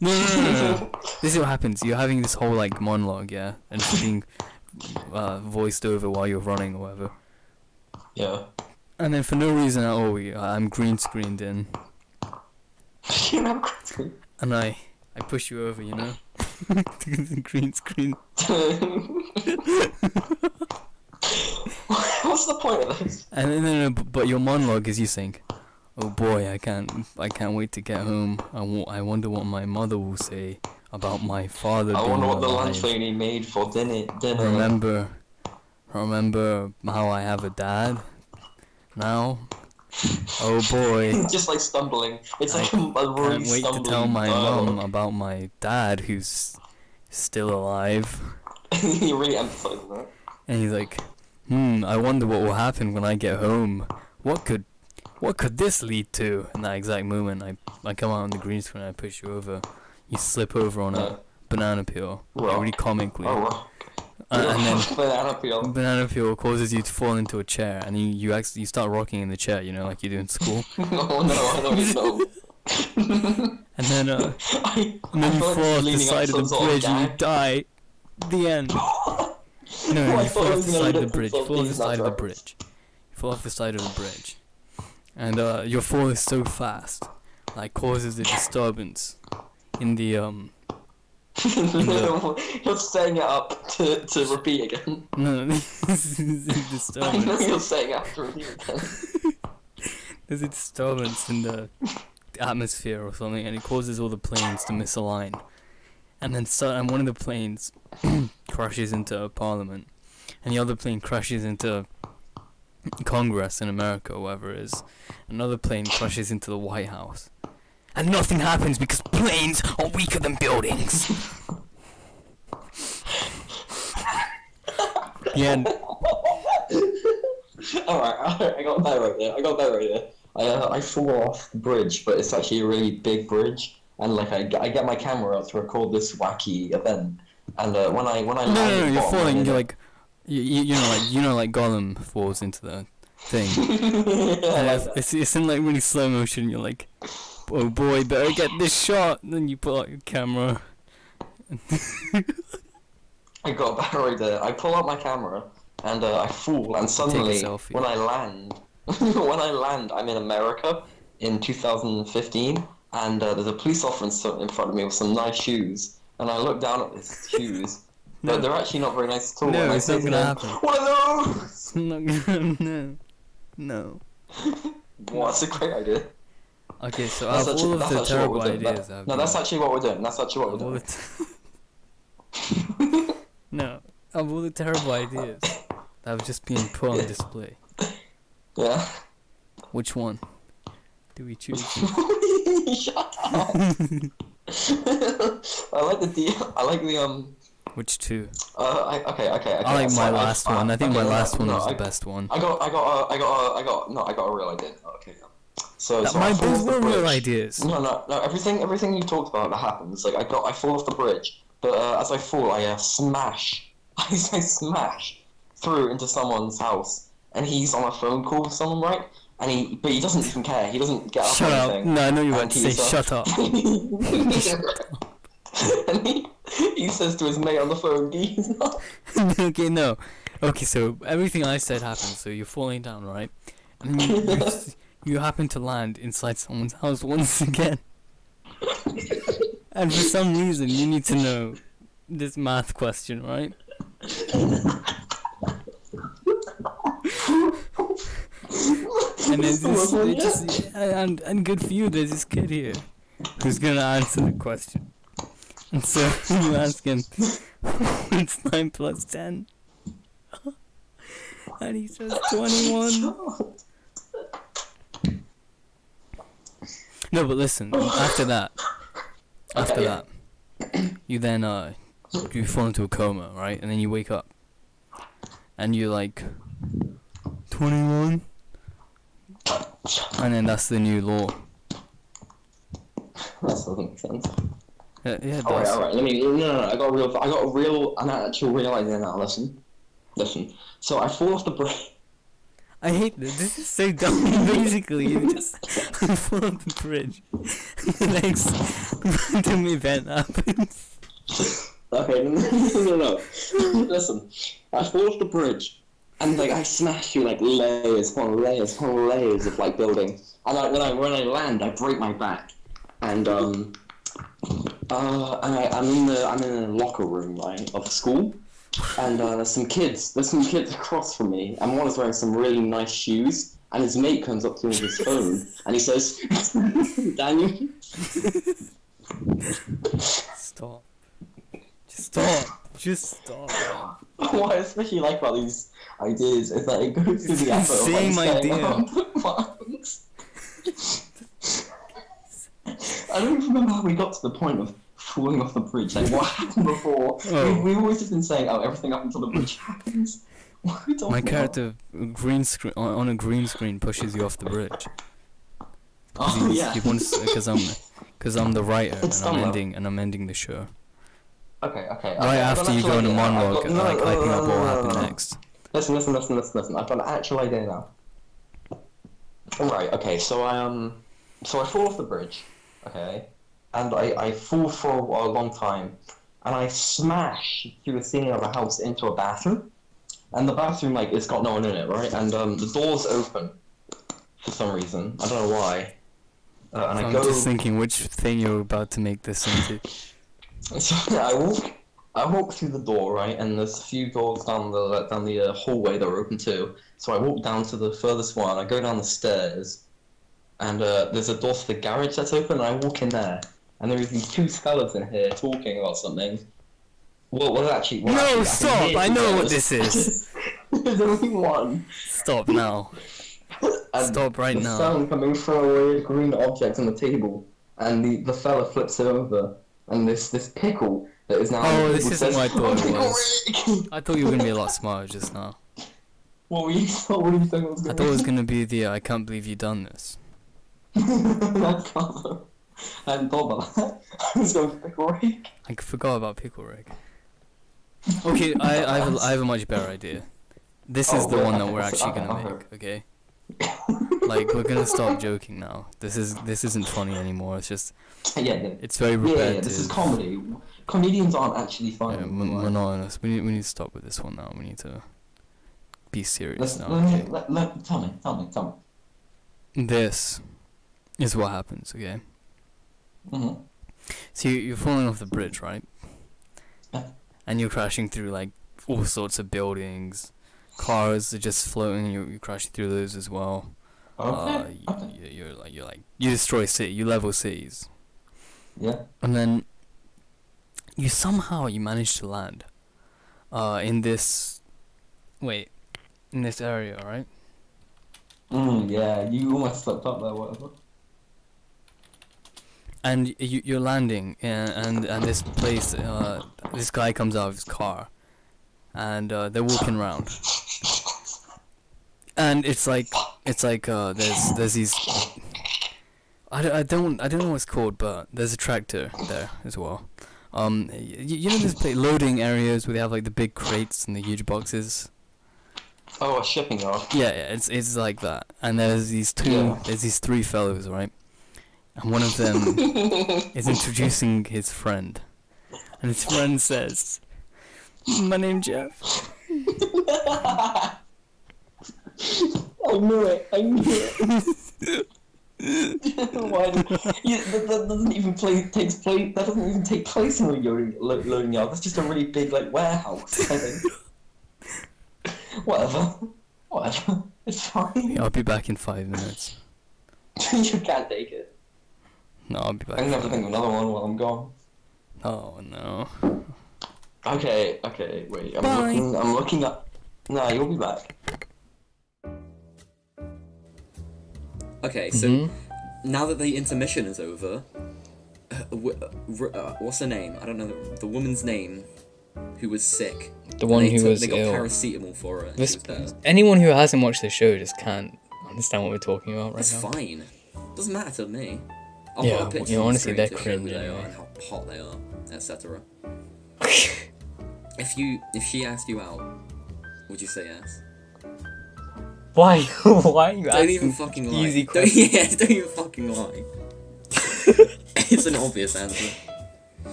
No. This is what happens. You're having this whole like monologue, yeah, and it's being voiced over while you're running or whatever. Yeah. And then for no reason at all, I'm green screened in, You're not crazy. and I push you over, you know. Green screen. What's the point of this? And then, but your monologue is you saying, "Oh boy, I can't wait to get home. I wonder what my mother will say about my father I being wonder what the alive. lunch lady made for dinner. Remember how I have a dad now? Oh boy, Just like stumbling. It's like a can't really wait to stumbling tell my dialogue. mom about my dad who's still alive." You're really emphasizing that. And he's like, I wonder what will happen when I get home. What could this lead to? In that exact moment, I come out on the green screen and I push you over. You slip over on a banana peel, really comically. And then banana peel causes you to fall into a chair, and you start rocking in the chair, you know, like you do in school. Oh no, I don't know. And then you fall off the side of the bridge and you die. The end. No, you fall off the side of the bridge. You fall off the side of the bridge. You fall off the side of the bridge. And your fall is so fast, like causes a disturbance in the You're setting it up to repeat again. No, this is a disturbance. I know you're setting it up to repeat again. There's a disturbance in the atmosphere or something, and it causes all the planes to misalign. And then one of the planes crashes into Parliament, and the other plane crashes into Congress in America, or wherever it is. Another plane crashes into the White House. And nothing happens because planes are weaker than buildings. The end. Alright, I got that right there. I fall off the bridge, but it's actually a really big bridge, and like I get my camera out to record this wacky event. And when I no, you're falling. You're like, you know, like Gollum falls into the thing. Yeah, it's in like really slow motion. You're like, oh boy, better get this shot. And then you pull out your camera. I got that right there. I pull out my camera and I fall, and suddenly when I land, I'm in America in 2015, and there's a police officer in front of me with some nice shoes, and I look down at his shoes, but they're actually not very nice at all. No, and it's not gonna happen. What are those? It's not gonna. No. Well, that's a great idea. Okay, so out of all of the terrible ideas, that's actually what we're doing. That's actually what we're doing. No, of all the terrible ideas that have just been put on display. Yeah. Which one do we choose? Shut up. I like the Which two? Okay. I like my last one. I think my last one was the best one. I got a real idea. Okay. So those were real ideas. No. Everything you talked about that happens. Like I fall off the bridge, but as I fall, I smash. I smash through into someone's house, and he's on a phone call with someone, right? And but he doesn't even care. He doesn't get up. Shut or up! anything. No, I know you were to say shut up. And he says to his mate on the phone, "He's not." Okay, no. Okay, so everything I said happens. So you're falling down, right? And you happen to land inside someone's house once again. And for some reason, you need to know this math question, right? And there's this, and good for you, there's this kid here who's gonna answer the question. And so you ask him, what's 9 plus 10? And he says 21. No, but listen, after that, you then, you fall into a coma, right? And then you wake up. And you're like, 21? And then that's the new law. That doesn't make sense. Yeah, it does. Alright, no, I got an real idea now, listen. So I fall off the bridge. I hate this. This is so dumb. Basically, you just fall off the bridge. The next random event happens. Okay, no. Listen, I fall off the bridge, and like I smash through like layers upon layers of like building. And like when I land, I break my back, and I'm in a locker room, right, of school. And there's some kids across from me, and one is wearing some really nice shoes, and his mate comes up to him with his phone, and he says, Daniel. Stop. Just stop. What I especially like about these ideas is that it goes through the effort of same idea. I don't even remember how we got to the point of falling off the bridge. Like, what happened before? Oh. We've always just been saying, oh, everything up until the bridge happens. My character green screen on a green screen pushes you off the bridge. Oh yeah. He wants because I'm the writer and I'm ending the show. Okay. Right after you go on a monologue, like hyping up what will happen next. Listen. I've got an actual idea now. Right. Okay. So I fall off the bridge. Okay. And I fall for a long time, and I smash through the ceiling of the house into a bathroom. And the bathroom, like, it's got no one in it, right? And the door's open for some reason. I don't know why. And I'm just thinking which thing you're about to make this into. So I walk through the door, right? And there's a few doors down the hallway that are open too. So I walk down to the furthest one. I go down the stairs, and there's a door to the garage that's open. And I walk in there, and there are these two fellas in here talking about something. Actually, stop! I know what this is. There's only one. Stop now. Stop right now. Sound coming from a weird green object on the table, and the fella flips it over, and this pickle that is now. Oh, this isn't what I thought it was. I thought you were gonna be a lot smarter just now. What were you thinking? I thought it was gonna be the I can't believe you done this. That's clever. I hadn't thought about that. I was going for pickle Rick. I forgot about pickle Rick. Okay, I have a much better idea. This is the one that we're actually gonna make, okay? Like, we're gonna stop joking now. This isn't funny anymore. It's just it's very repetitive. Yeah, this is comedy. Comedians aren't actually funny. Yeah, we're not honest. We need to stop with this one now. We need to be serious now. Tell me. This is what happens, okay? Mhm. So you're falling off the bridge, right? And you're crashing through like all sorts of buildings. Cars are just floating. You're crashing through those as well. Okay. You destroy city. You level cities. Yeah. And then you manage to land. In this area, right? Yeah. You almost slipped up there, whatever. And you're landing, and this place, this guy comes out of his car, and they're walking around, and it's like there's these, I don't know what it's called, but there's a tractor there as well. You know this place, loading areas where they have like the big crates and the huge boxes. Oh, a shipping yard. Yeah, it's like that, and there's these three fellows, right? And one of them is introducing his friend. And his friend says, "My name's Jeff." I knew it. Why? That doesn't even take place in a loading yard. That's just a really big warehouse. I think. Whatever. It's fine. Yeah, I'll be back in 5 minutes. You can't take it. No, I'll be back. I can never think of another one while I'm gone. Oh no. Okay, wait. I'm looking up. No, you'll be back. Okay, so now that the intermission is over, what's her name? I don't know the woman's name, who was sick. The one who was They got ill. paracetamol for her. Anyone who hasn't watched the show just can't understand what we're talking about right now. That's fine. Doesn't matter to me. I'll Yeah, put a picture honestly, on they're the screen to show who they cringe are and how hot they are, etc. If she asked you out, would you say yes? Why? Why are you Don't asking even fucking lie. easy questions? Don't even fucking lie. It's an obvious answer.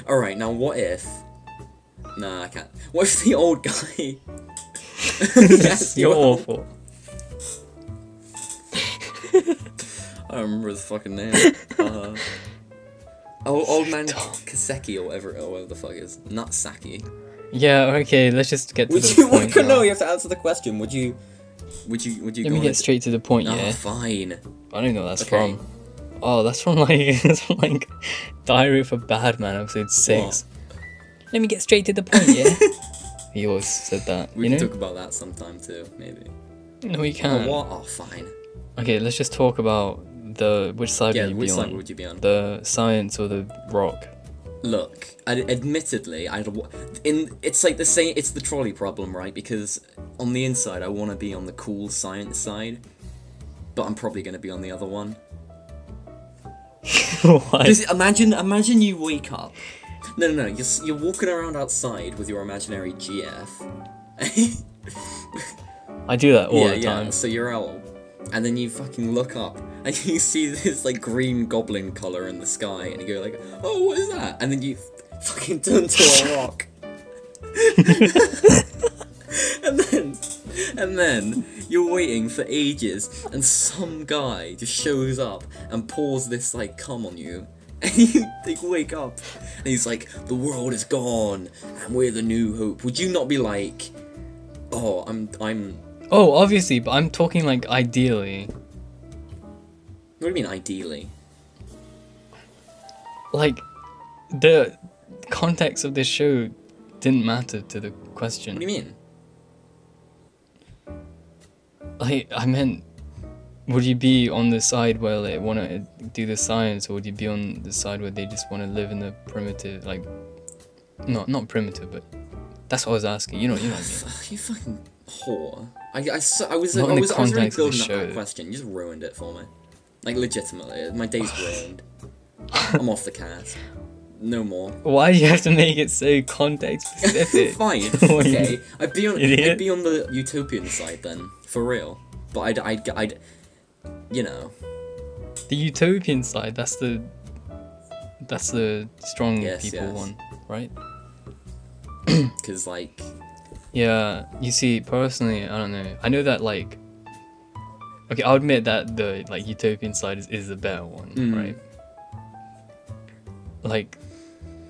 Alright, now what if... Nah, I can't. What if the old guy... You're awful. I don't remember his fucking name. Old man Kaseki or whatever the fuck is. Not Saki. Yeah, okay, let's just get to the point. No, you have to answer the question. Would you Let me get straight to the point, yeah. Fine. I don't know what that's from. Oh, that's from like Diary of a Bad Man, episode 6. What? Let me get straight to the point, yeah. He always said that. We can talk about that sometime too, maybe. No, we can't. Oh, what? Oh, fine. Okay, let's just talk about which side would you be on? Would you be on? The science or the rock? Look, admittedly, it's like the same. It's the trolley problem, right? Because on the inside, I want to be on the cool science side, but I'm probably going to be on the other one. Imagine you wake up. No. You're walking around outside with your imaginary GF. I do that all the time. Yeah, so you're out, and then you fucking look up, and you see this, like, green goblin colour in the sky, and you go like, oh, what is that? And then you fucking turn to a rock. and then you're waiting for ages, and some guy just shows up and pours this, like, cum on you. And you wake up, and he's like, the world is gone, and we're the new hope. Would you not be like, oh, I'm... Oh, obviously, but I'm talking, like, ideally. What do you mean, ideally? Like, the context of this show didn't matter to the question. What do you mean? Like, I meant, would you be on the side where they want to do the science, or would you be on the side where they just want to live in the primitive, like, not primitive, but that's what I was asking. You know what I mean? You fucking whore. I was really building up that question. You just ruined it for me. Like, legitimately, my day's ruined. I'm off the cast. No more. Why do you have to make it so context specific? Fine. Okay. I'd be on the utopian side then, for real. But I'd you know. The utopian side. That's the strong people one, right? Because, like. Yeah, you see, personally, I don't know. I know that, like, okay, I'll admit that the, like, utopian side is the better one, right? Like,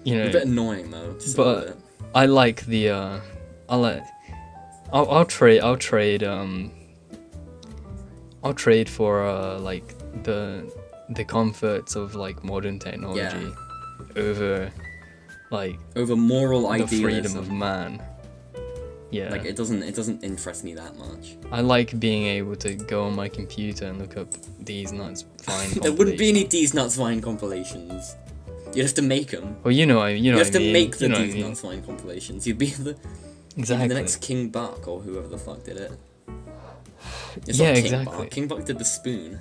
you know, a bit annoying though. But I like the I'll trade for like the comforts of, like, modern technology over moral the idealism. freedom of man. Yeah. Like, it doesn't interest me that much. I like being able to go on my computer and look up D's Nuts Vine There wouldn't be any D's Nuts Vine compilations. You'd have to make them. Well, you have to make the D's Nuts Vine compilations. You'd be the next King Buck or whoever the fuck did it. It's not King Buck. King Buck did the spoon.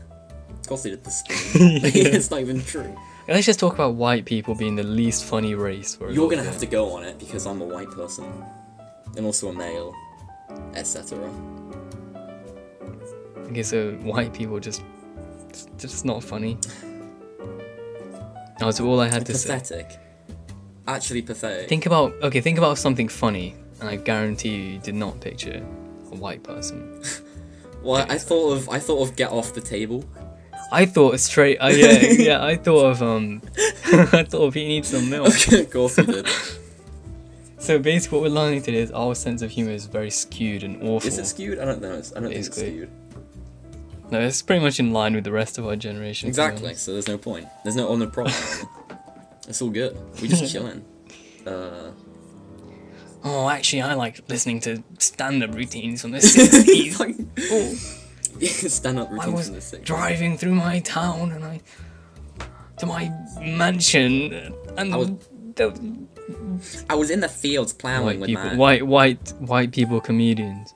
Of course he did the spoon. It's not even true. Let's just talk about white people being the least funny race. You're gonna have to go on it because I'm a white person. And also a male, etc. Okay, so white people just not funny. That was all I had to say. Pathetic. Actually pathetic. Think about something funny, and I guarantee you did not picture a white person. Well, I thought of Get Off the Table. I thought straight. Yeah. I thought of He Needs Some Milk. Okay, of course you did. So basically, what we're learning today is our sense of humor is very skewed and awful. Is it skewed? I don't know. I don't think it's skewed. No, it's pretty much in line with the rest of our generation. Exactly. So there's no point. There's no problem. It's all good. We're just chilling. Oh, actually, I like listening to stand-up routines from the 60s. Stand-up routines from the 60s. I was driving through my town and to my mansion and I was in the fields plowing with man. White people comedians.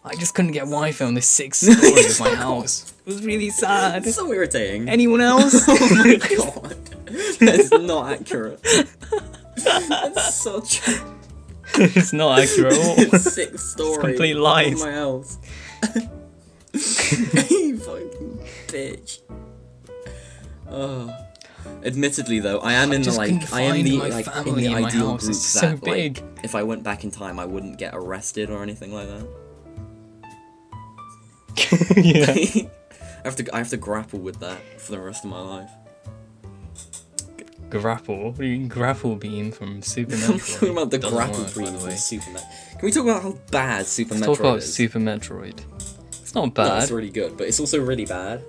I just couldn't get Wi-Fi on the 6th story of my house. It was really sad. It's so irritating. Anyone else? Oh my god. That's not accurate. That's such... It's not accurate at all. It's 6th story. It's complete lies. Of my house. You fucking bitch. Oh. Admittedly, though, I am in the ideal group that, like, if I went back in time, I wouldn't get arrested or anything like that. Yeah. I have to grapple with that for the rest of my life. Grapple? What do you mean grapple beam from Super Metroid? I'm talking about the grapple beam from Super Metroid. Can we talk about how bad Super Metroid is? Let's talk about Super Metroid. It's not bad. No, it's really good, but it's also really bad.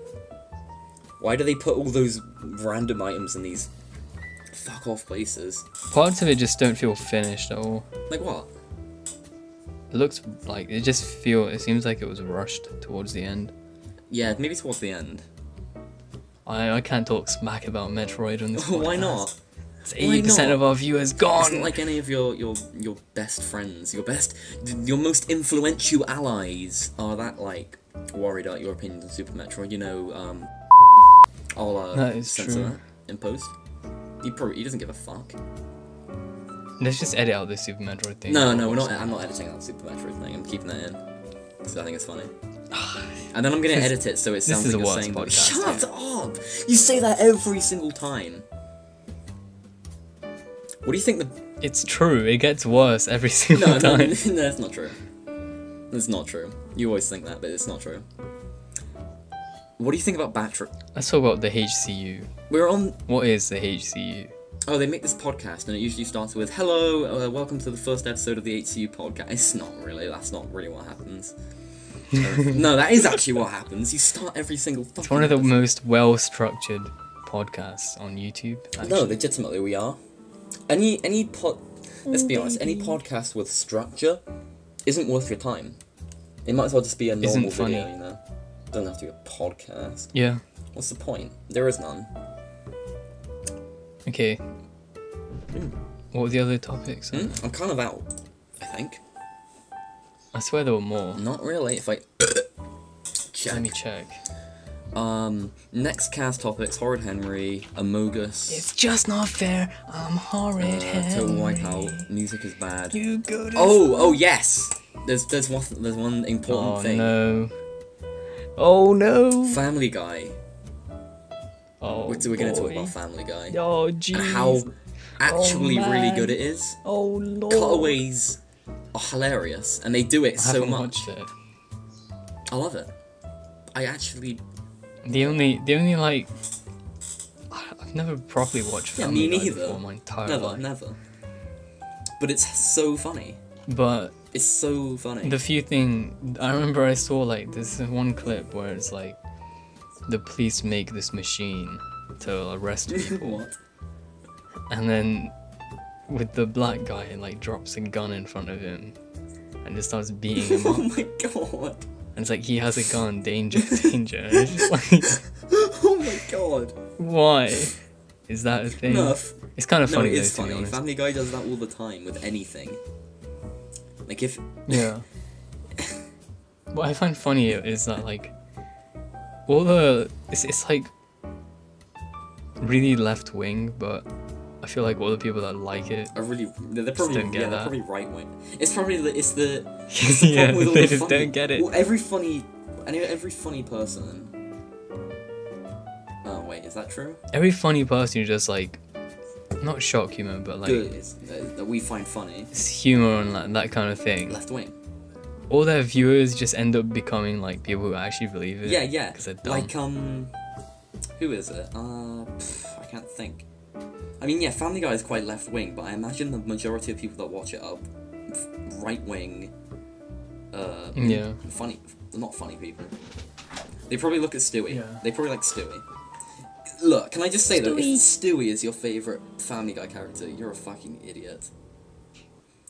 Why do they put all those random items in these fuck off places? Parts of it just don't feel finished at all. Like what? It looks like it seems like it was rushed towards the end. Yeah, maybe towards the end. I can't talk smack about Metroid on this podcast. Why not? It's 80% of our viewers It's gone. not like any of your best friends, your most influential allies are that like worried about your opinions on Super Metroid. You know, I'll that is censor true. that in post. He doesn't give a fuck. Let's just edit out this Super Metroid thing. No, we're not. I'm not editing out the Super Metroid thing. I'm keeping that in because I think it's funny. And then I'm gonna edit it so it sounds like you're saying, "Shut up! You say that every single time." What do you think the? It's true. It gets worse every single time. No, that's not true. It's not true. You always think that, but it's not true. What do you think about battery? Let's talk about the HCU. We're on. What is the HCU? Oh, they make this podcast, and it usually starts with, "Hello, welcome to the first episode of the HCU podcast." It's not really. That's not really what happens. No, that is actually what happens. You start every single fucking It's one of the episode. most well-structured podcasts on YouTube. Actually. No, legitimately, we are. Let's be honest. Any podcast with structure isn't worth your time. It might as well just be a normal funny. video, you know. Doesn't have to be a podcast. Yeah. What's the point? There is none. Okay. What were the other topics? I'm kind of out, I think. I swear there were more. Not really. If I check. Let me check. Next cast topics: Horrid Henry, Amogus. It's just not fair. I'm Horrid Henry. Total Wipeout. Music is bad. You go to Oh yes. There's one important thing. No. Oh no. Family Guy. Oh. We're gonna talk boy. about Family Guy. Oh jeez. And how actually really man. good it is. Oh lord. Cutaways are hilarious, and they do it I so haven't much. watched it. I love it. I actually. The only like I've never properly watched Yeah, Family me Guy neither. before my entire life. Never. But it's so funny. But It's so funny. the few thing I remember I saw like this one clip where it's like the police make this machine to arrest people. What? And then with the black guy it like drops a gun in front of him and just starts beating him Oh up. my god. And it's like he has a gun, danger, danger. And it's just like Oh my god. why? Is that a thing? No, It's kind of no, funny it though, is to be funny. honest. Family Guy does that all the time with anything. Like if Yeah. What I find funny is that like all the it's like really left wing, but I feel like all the people that like it are really they're probably don't get they're that. probably right wing. It's probably the yeah, problem with all they the just funny, don't get it. Well, every funny person. Oh wait, is that true? Every funny person who just like not shock humor, but like Good is that we find funny. it's humor and like, that kind of thing. Left wing. All their viewers just end up becoming like people who actually believe it. Yeah. Because they're dumb. Like who is it? I can't think. I mean, yeah, Family Guy is quite left wing, but I imagine the majority of people that watch it are right wing. Yeah. Funny, not funny people. They probably look at Stewie. Yeah. They probably like Stewie. Look, can I just say that if Stewie is your favorite Family Guy character, you're a fucking idiot.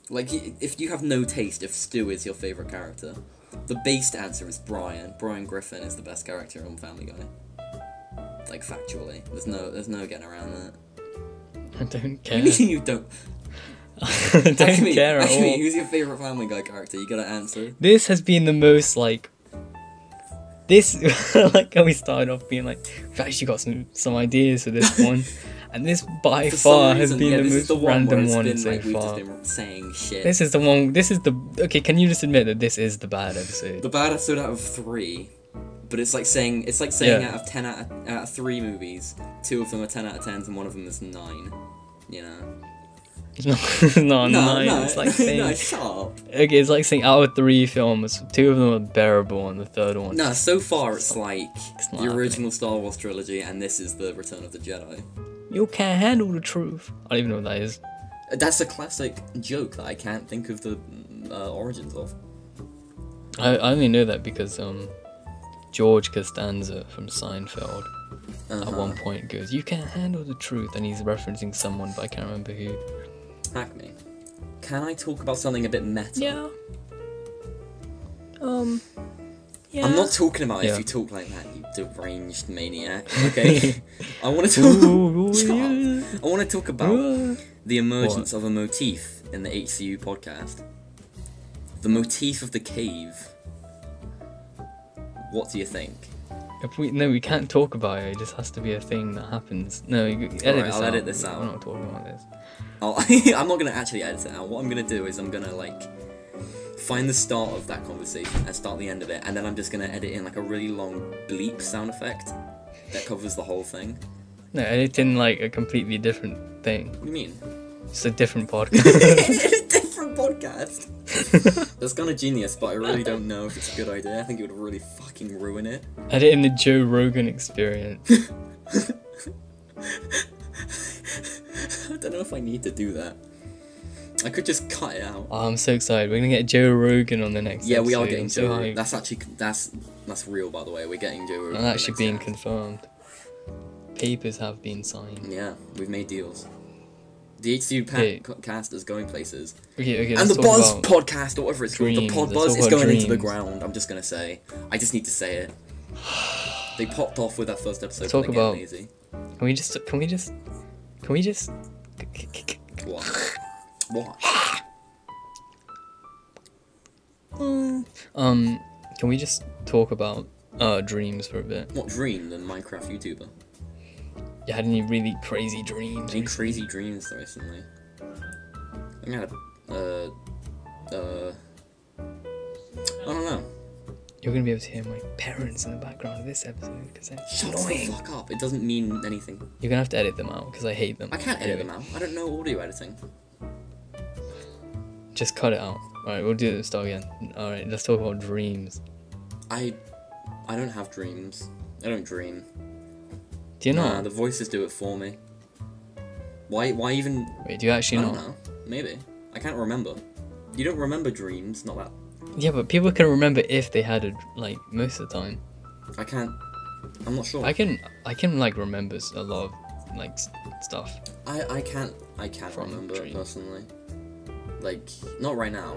Like, if you have no taste, if Stu is your favorite character, the based answer is Brian. Brian Griffin is the best character on Family Guy. Like, factually, there's no getting around that. I don't What care. do you mean you don't? I don't care at all. Who's your favorite Family Guy character? You gotta answer. This has been the most like this like how we started off being like we've actually got some ideas for this one, and this by For far some has reason, been yeah, the this is most the one where random it's one been, so like, we've far. just been saying shit. This is the one. This is the okay. Can you just admit that this is the bad episode? The bad episode out of 3, but it's like saying Yeah. out of 10 out of 3 movies, 2 of them are 10 out of 10s and 1 of them is 9. You know. It's not nine. No, It's like saying no, shut up. okay. It's like saying out of 3 films, 2 of them are bearable, and the third one. No, so far it's like not the original Star Wars trilogy, and this is the Return of the Jedi. You can't handle the truth. I don't even know what that is. That's a classic joke that I can't think of the origins of. I only know that because George Costanza from Seinfeld at one point goes, "You can't handle the truth," and he's referencing someone, but I can't remember who. Acme. Can I talk about something a bit meta? Yeah. Yeah. I'm not talking about if you talk like that, you deranged maniac. Okay. I want to talk. Shut up. I want to talk about the emergence of a motif in the HCU podcast. The motif of the cave. What do you think? No, we can't talk about it. It just has to be a thing that happens. No, I'll edit this out. We're not talking about this. I'm not gonna actually edit it out. What I'm gonna do is I'm gonna like find the start of that conversation and start the end of it, and then I'm just gonna edit in like a really long bleep sound effect that covers the whole thing. No, edit in like a completely different thing. What do you mean? It's a different podcast. A different podcast. That's kind of genius, but I really don't know if it's a good idea. I think it would really fucking ruin it. Edit in the Joe Rogan experience. I don't know if I need to do that. I could just cut it out. Oh, I'm so excited. We're gonna get Joe Rogan on the next episode. Yeah, we are getting Joe Rogan. Hyped. That's actually, that's real, by the way. We're getting Joe Rogan. And actually being confirmed. Papers have been signed. Yeah, we've made deals. The HCU cast is going places. Okay, and the Buzz podcast, or whatever it's called, the Pod Buzz is going into the dreams. ground. I'm just gonna say. I just need to say it. They popped off with that first episode. Talk about. Lazy. Can we just? What? What? Can we just talk about dreams for a bit? What dream? The Minecraft YouTuber. You had any really crazy dreams? Any crazy dreams recently? I had I don't know. You're gonna be able to hear my parents in the background of this episode because they're Shut annoying. the fuck up! It doesn't mean anything. You're gonna have to edit them out because I hate them. I can't edit them out. I don't know audio editing. Just cut it out. Alright, we'll do it at the start again. Alright, let's talk about dreams. I don't have dreams. I don't dream. Do you not? Nah, the voices do it for me. Why even... Wait, do you actually I not? don't know. Maybe. I can't remember. You don't remember dreams, not that. Yeah, but people can remember if they had it, like, most of the time. I can't... I'm not sure. I can like, remember a lot of, like, stuff. I can't From remember it dreams. personally. Like, not right now.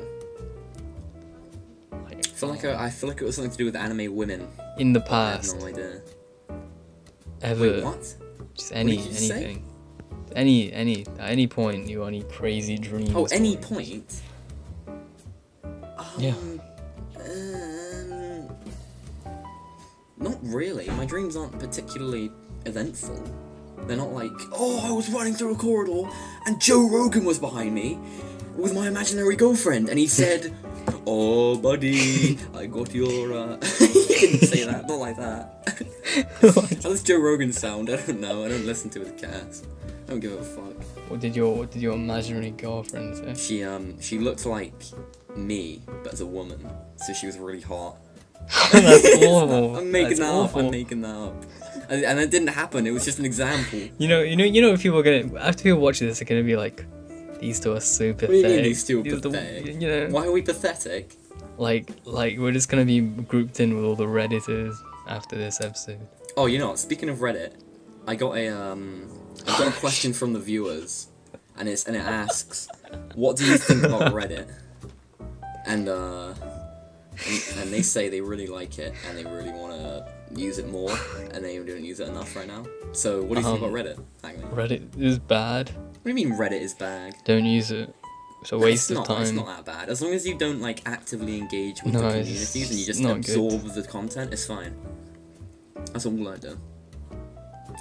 Like, I feel like it was something to do with anime women. in the I past, have no idea. ever, Wait, what? just did you say? anything. At any point, you got any crazy dreams? Oh, any stories? point? Yeah. Not really. My dreams aren't particularly eventful. They're not like, oh, I was running through a corridor and Joe Rogan was behind me with my imaginary girlfriend and he said, oh, buddy, I got your, He didn't say that, not like that. How does Joe Rogan sound? I don't know. I don't listen to his cast. I don't give a fuck. What did your imaginary girlfriend say? She looked like me, but as a woman, so she was really hot. That's awful. I'm making That's that awful. up. I'm making that up. And it didn't happen. It was just an example. You know, if people are gonna, after people watch this, they're gonna be like, these two are so pathetic. What do you mean these two are These pathetic? you know, Why are we pathetic? like we're just gonna be grouped in with all the Redditors after this episode. Oh, you know what? Speaking of Reddit, I got a question from the viewers, and it asks, what do you think about Reddit? And they say they really like it and they really want to use it more, and they don't use it enough right now. So, what do you think about Reddit? Hangman? Reddit is bad. What do you mean Reddit is bad? Don't use it. It's a waste of time. It's not that bad. As long as you don't like actively engage with the No, communities and you just not absorb the content, it's fine. That's all I do.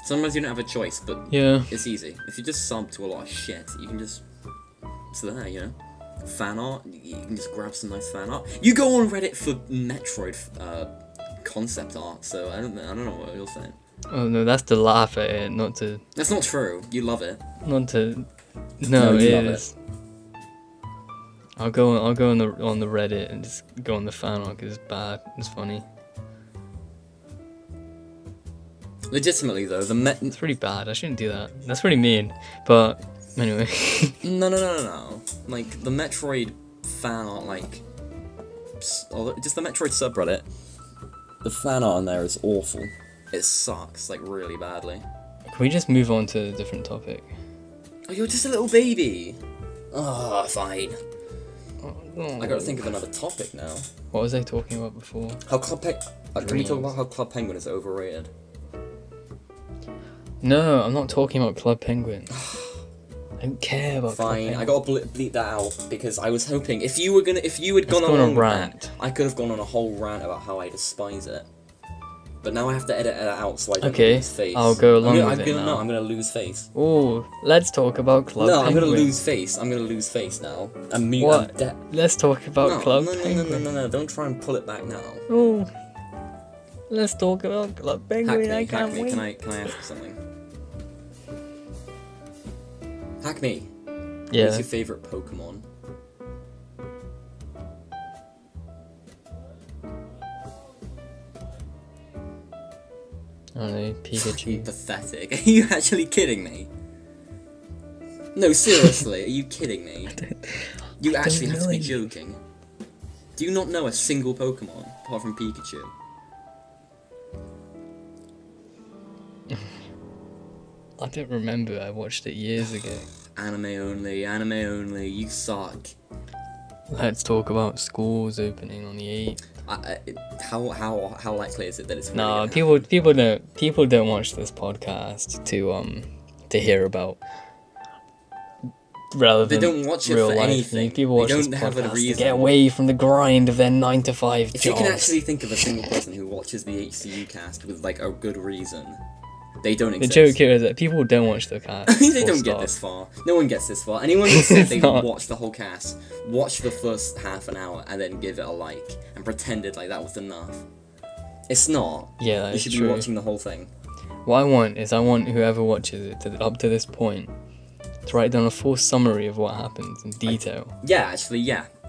Sometimes you don't have a choice, but Yeah. it's easy. If you just sub to a lot of shit, you can just... It's there, you know? Fan art, you can just grab some nice fan art. You go on Reddit for Metroid concept art, so I don't know what you're saying. Oh no, that's to laugh at it, not to. That's not true. You love it. Not to. No, No, it you love is. I'll go on the Reddit and just go on the fan art because it's bad. It's funny. Legitimately though, It's pretty bad. I shouldn't do that. That's pretty mean. But anyway. No. Like the Metroid fan art, like just the Metroid subreddit. The fan art on there is awful. It sucks, like really badly. Can we just move on to a different topic? Oh, you're just a little baby. Oh, fine. Oh. I gotta think of another topic now. What was I talking about before? How can we talk about how Club Penguin is overrated? No, I'm not talking about Club Penguin. I don't care about Club Penguin. Fine, I gotta bleep that out because I was hoping if you had gone on a rant, I could have gone on a whole rant about how I despise it. But now I have to edit it out so I don't lose face. I'll go along with it now. No, I'm gonna lose face. Oh, let's talk about Club Penguin. No, I'm gonna lose face. I'm gonna lose face now. I'm mute. What? Let's talk about Club Penguin. No, don't try and pull it back now. Oh, let's talk about Club Penguin. I can't wait. Can I ask you something? Hackney. Yeah. What's your favourite Pokemon? I don't know, Pikachu. Pathetic. Are you actually kidding me? No, seriously, are you kidding me? You actually have to be joking. Do you not know a single Pokemon apart from Pikachu? I don't remember, I watched it years ago. Anime only, you suck. Let's talk about schools opening on the 8th. How likely is it that it's really No, gonna people don't watch this podcast to hear about relevant They don't watch it real for life anything. People watch they this don't have a podcast to reason. get away from the grind of their 9 to 5 If jobs. you can actually think of a single person who watches the HCU cast with like a good reason, they don't The exist. joke here is that people don't watch the cast. They don't get this far. No one gets this far. Anyone who said they watch the whole cast, watch the first half an hour and then give it a like and pretended like that was enough. It's not. Yeah, that you is should true. be watching the whole thing. What I want is whoever watches it up to this point to write down a full summary of what happens in detail. Yeah.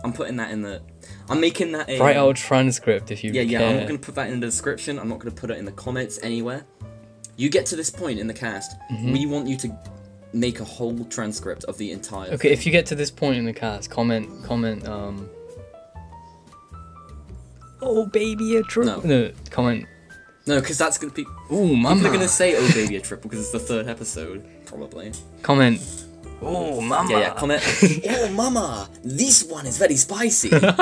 I'm putting that in the. I'm making that a. Write out a transcript if you care. Yeah. I'm not gonna put that in the description. I'm not gonna put it in the comments anywhere. You get to this point in the cast, we want you to make a whole transcript of the entire Okay, thing. if you get to this point in the cast, comment, oh baby a triple. No, comment. No, because that's gonna be. Ooh, mama. People are gonna say, "Oh, baby, a triple," because it's the 3rd episode, probably. Comment. Oh, mama. Yeah. Comment. Oh, mama, this one is very spicy. No,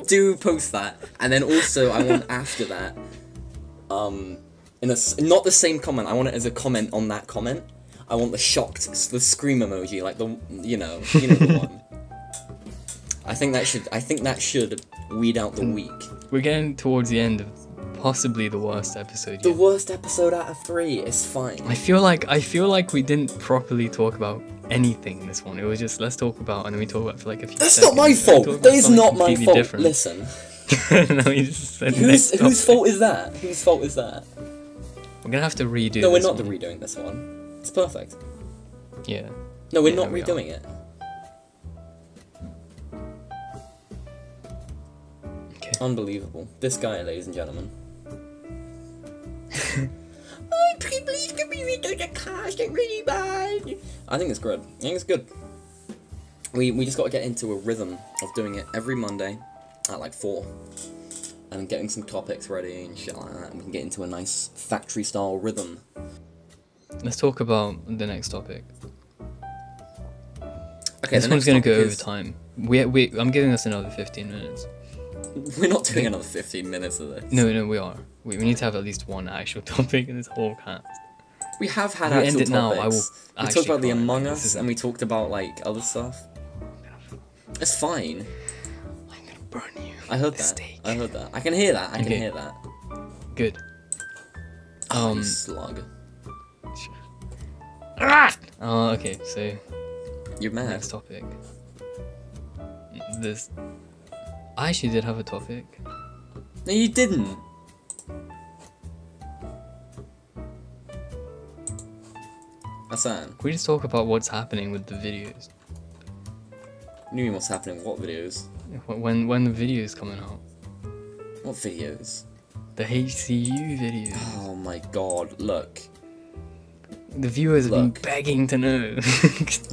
do post that, and then also I want after that, not the same comment. I want it as a comment on that comment. I want the scream emoji, like you know the one. I think that should weed out the weak. We're getting towards the end of possibly the worst episode yet. The worst episode out of 3 is fine. I feel like we didn't properly talk about anything in this one. It was just let's talk about, and then we talk about it for like a few That's seconds. not my fault. That is not my fault. Different. Listen. No, you just said Whose fault is that? Whose fault is that? We're gonna have to redo. No, we're this not one. redoing this one. It's perfect. Yeah. No, we're Yeah, not we redoing it. Okay. Unbelievable. This guy, ladies and gentlemen. Oh, please can we redo the cast? It's really bad. I think it's good. We just got to get into a rhythm of doing it every Monday at like 4. And getting some topics ready and shit like that, and we can get into a nice factory-style rhythm. Let's talk about the next topic. Okay, this one's gonna go over time. I'm giving us another 15 minutes. We're not doing another 15 minutes of this. No, we are. We need to have at least one actual topic in this whole cast. We have had If we actual end it topics. now, I will We actually talked about the cry. Among This Us, isn't- and we talked about like other stuff. It's fine. I'm gonna burn you. I heard The that. steak. I heard that. I can hear that. I can Okay. hear that. Good. You slug. Okay, so You're mad. next topic. I actually did have a topic. No, you didn't. Hassan, Can we just talk about what's happening with the videos? you mean what's happening? What videos? When the videos coming out? What videos? The HCU videos. Oh my god, look. The viewers have been begging to know.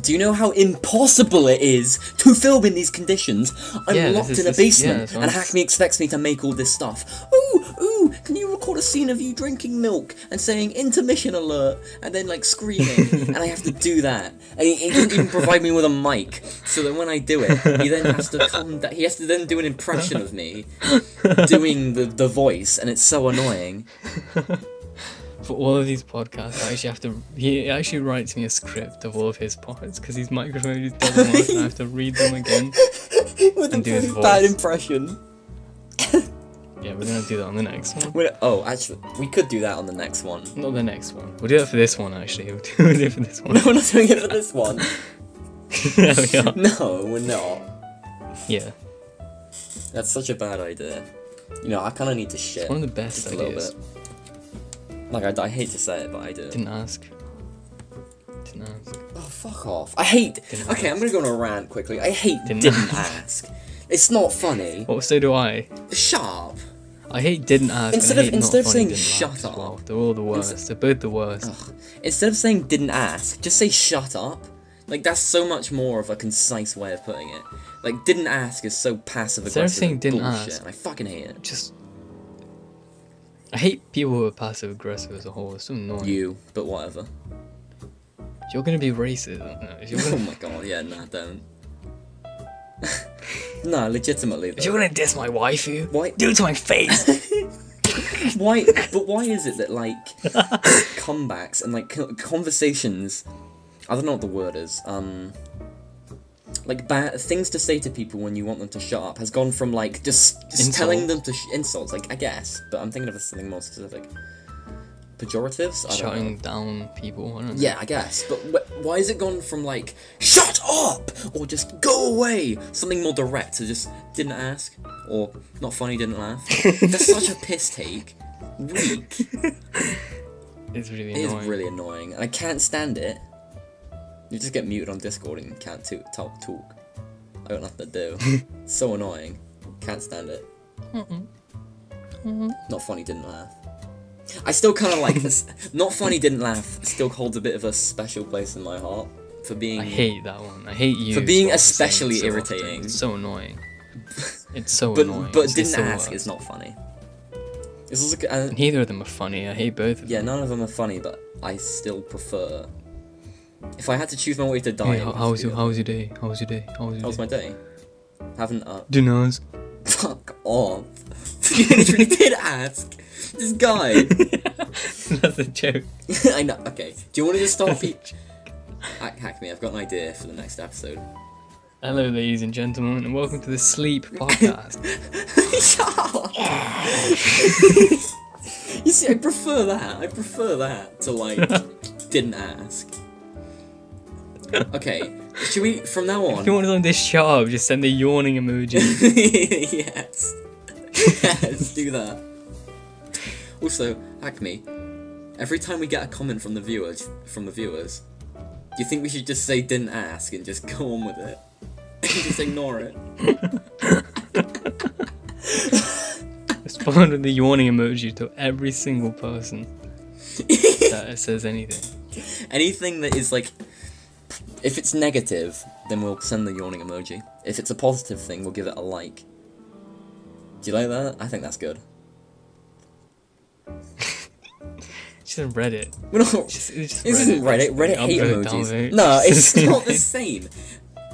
Do you know how impossible it is to film in these conditions? I'm locked in a basement, and Hackme expects me to make all this stuff. Ooh, can you record a scene of you drinking milk and saying intermission alert, and then like screaming, and I have to do that. And he doesn't even provide me with a mic, so that when I do it, he then has to he has to then do an impression of me doing the voice, and it's so annoying. For all of these podcasts, I actually have to. He actually writes me a script of all of his parts because his microphone just doesn't work, and I have to read them again and do his voice. Bad impression. Yeah, we're gonna do that on the next one. Actually, we could do that on the next one. Not the next one. We'll do that for this one. Actually, we'll do it for this one. No, we're not doing it for this one. Yeah, we are. No, we're not. Yeah. That's such a bad idea. You know, I kind of need to shit. It's one of the best just ideas. A little bit. Like, I hate to say it, but I do. Didn't ask. Oh, fuck off. I'm gonna go on a rant quickly. I hate didn't ask. It's not funny. Well, so do I. Shut up. I hate didn't ask. Instead of saying shut up. Well. They're all the worst. They're both the worst. Ugh. Instead of saying didn't ask, just say shut up. Like, that's so much more of a concise way of putting it. Like, didn't ask is so passive-aggressive. Instead of saying didn't bullshit, ask, and I fucking hate it. I hate people who are passive-aggressive as a whole. It's so annoying. You, but whatever. You're gonna be racist. Oh my god, yeah, nah, don't. Nah, legitimately though. If you're gonna diss my waifu, why? Do it to my face! Why is it that, like, comebacks and, like, conversations, I don't know what the word is, like, bad things to say to people when you want them to shut up has gone from, like, just telling them to insults, like, I guess, but I'm thinking of something more specific. Pejoratives? Shutting down people, I don't know. Yeah, I guess, but why has it gone from, like, shut up, or just go away, something more direct, to just didn't ask, or not funny, didn't laugh? That's such a piss take. Weak. It's really annoying. It is really annoying, and I can't stand it. You just get muted on Discord and can't talk. I got nothing to do. It's so annoying. Can't stand it. Not funny, didn't laugh. I still kind of like this. Not funny, didn't laugh. Still holds a bit of a special place in my heart for being. I hate that one. I hate you for being especially irritating. It's so annoying. It's so annoying. But didn't ask is not funny. It's also, neither of them are funny. I hate both of them. Yeah, none of them are funny, but I still prefer. If I had to choose my way to die, hey, how was your day? How was my day? Haven't Didn't ask. Fuck off. You literally did ask. This guy. That's a joke. I know. Okay. Do you want to just start? Hack me. I've got an idea for the next episode. Hello, ladies and gentlemen, and welcome to the Sleep Podcast. You see, I prefer that to, like, didn't ask. Okay, should we, from now on... If you want to this shut up, just send the yawning emoji. Yes. Yes, do that. Also, Hackme, every time we get a comment from the viewers, do you think we should just say didn't ask and just go on with it? And just ignore it? Respond with the yawning emoji to every single person that says anything. Anything that is, like... If it's negative, then we'll send the yawning emoji. If it's a positive thing, we'll give it a like. Do you like that? I think that's good. Just Reddit. We're not, this isn't Reddit. Reddit hate emojis. No, it's not the same.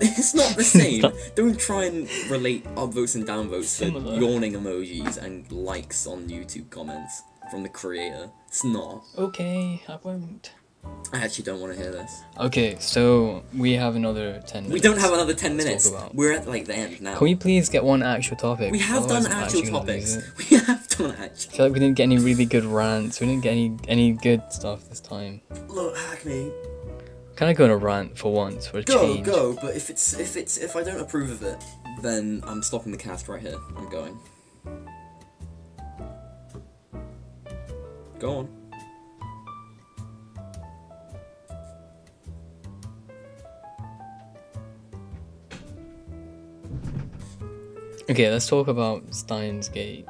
It's not the same. Don't try and relate upvotes and downvotes to yawning emojis and likes on YouTube comments from the creator. It's not. Okay, I won't. I actually don't want to hear this. Okay, so we have another 10 minutes. We don't have another 10 minutes. We're at, like, the end now. Can we please get one actual topic? We have done actual topics. We have done actual. I feel like we didn't get any really good rants. We didn't get any good stuff this time. Look, Hackme. Can I go on a rant for once for a change? Go, but if I don't approve of it, then I'm stopping the cast right here. I'm going. Go on. Okay, let's talk about Steins Gate.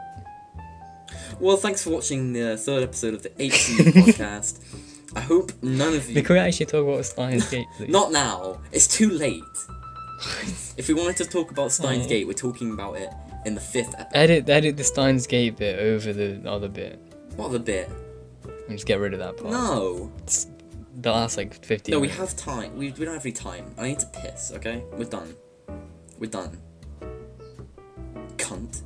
Well, thanks for watching the third episode of the HCU podcast. I hope none of you... Can we actually talk about Steins Gate, please? Not now. It's too late. If we wanted to talk about Steins Gate, we're talking about it in the 5th episode. Edit the Steins Gate bit over the other bit. What other bit? And just get rid of that part. No. It's the last, like, 15 No, we minutes. have time. We don't have any time. I need to piss, okay? We're done. We're done. Cunt.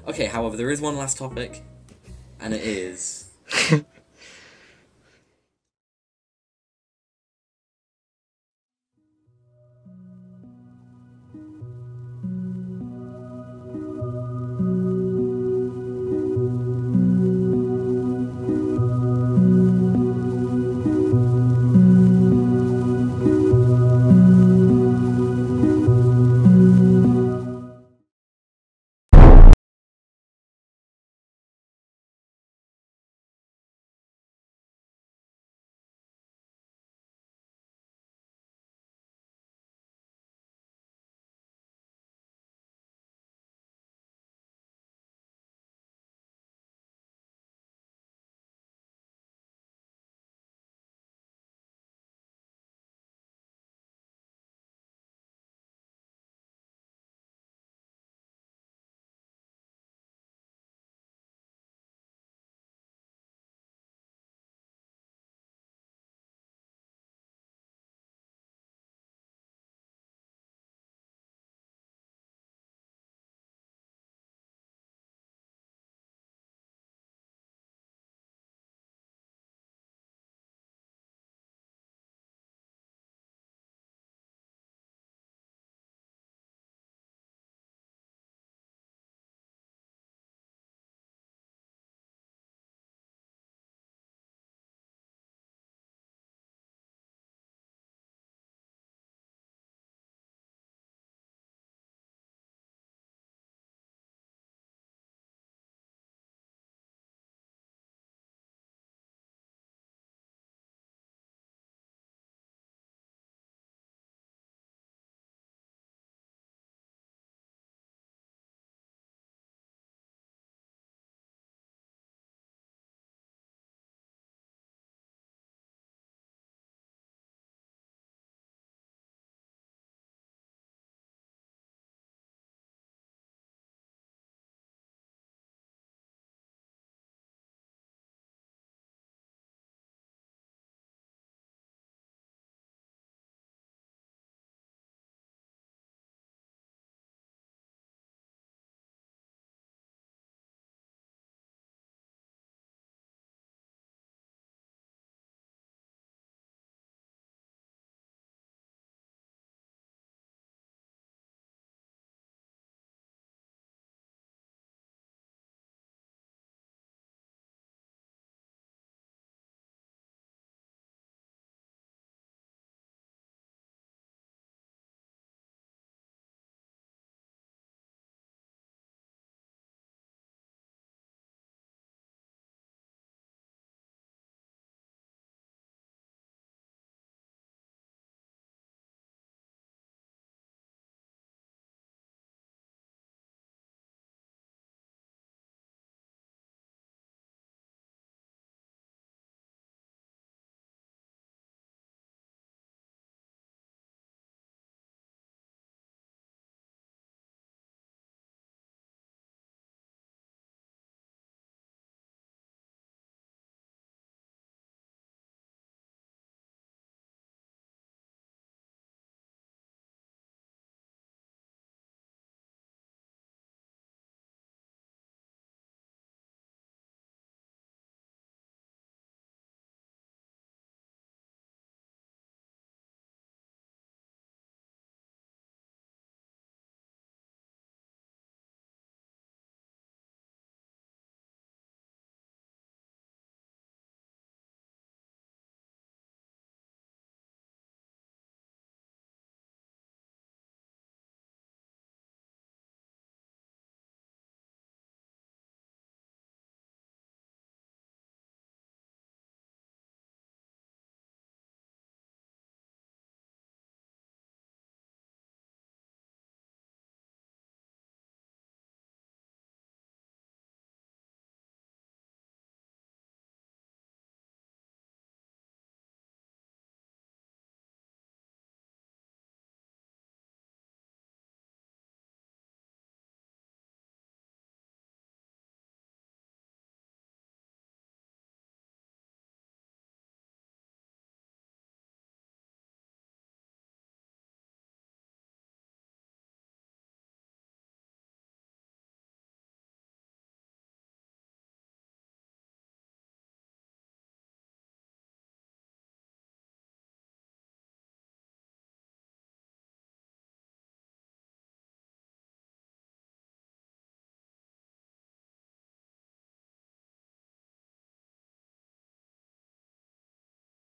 Okay, however, there is one last topic. And it is...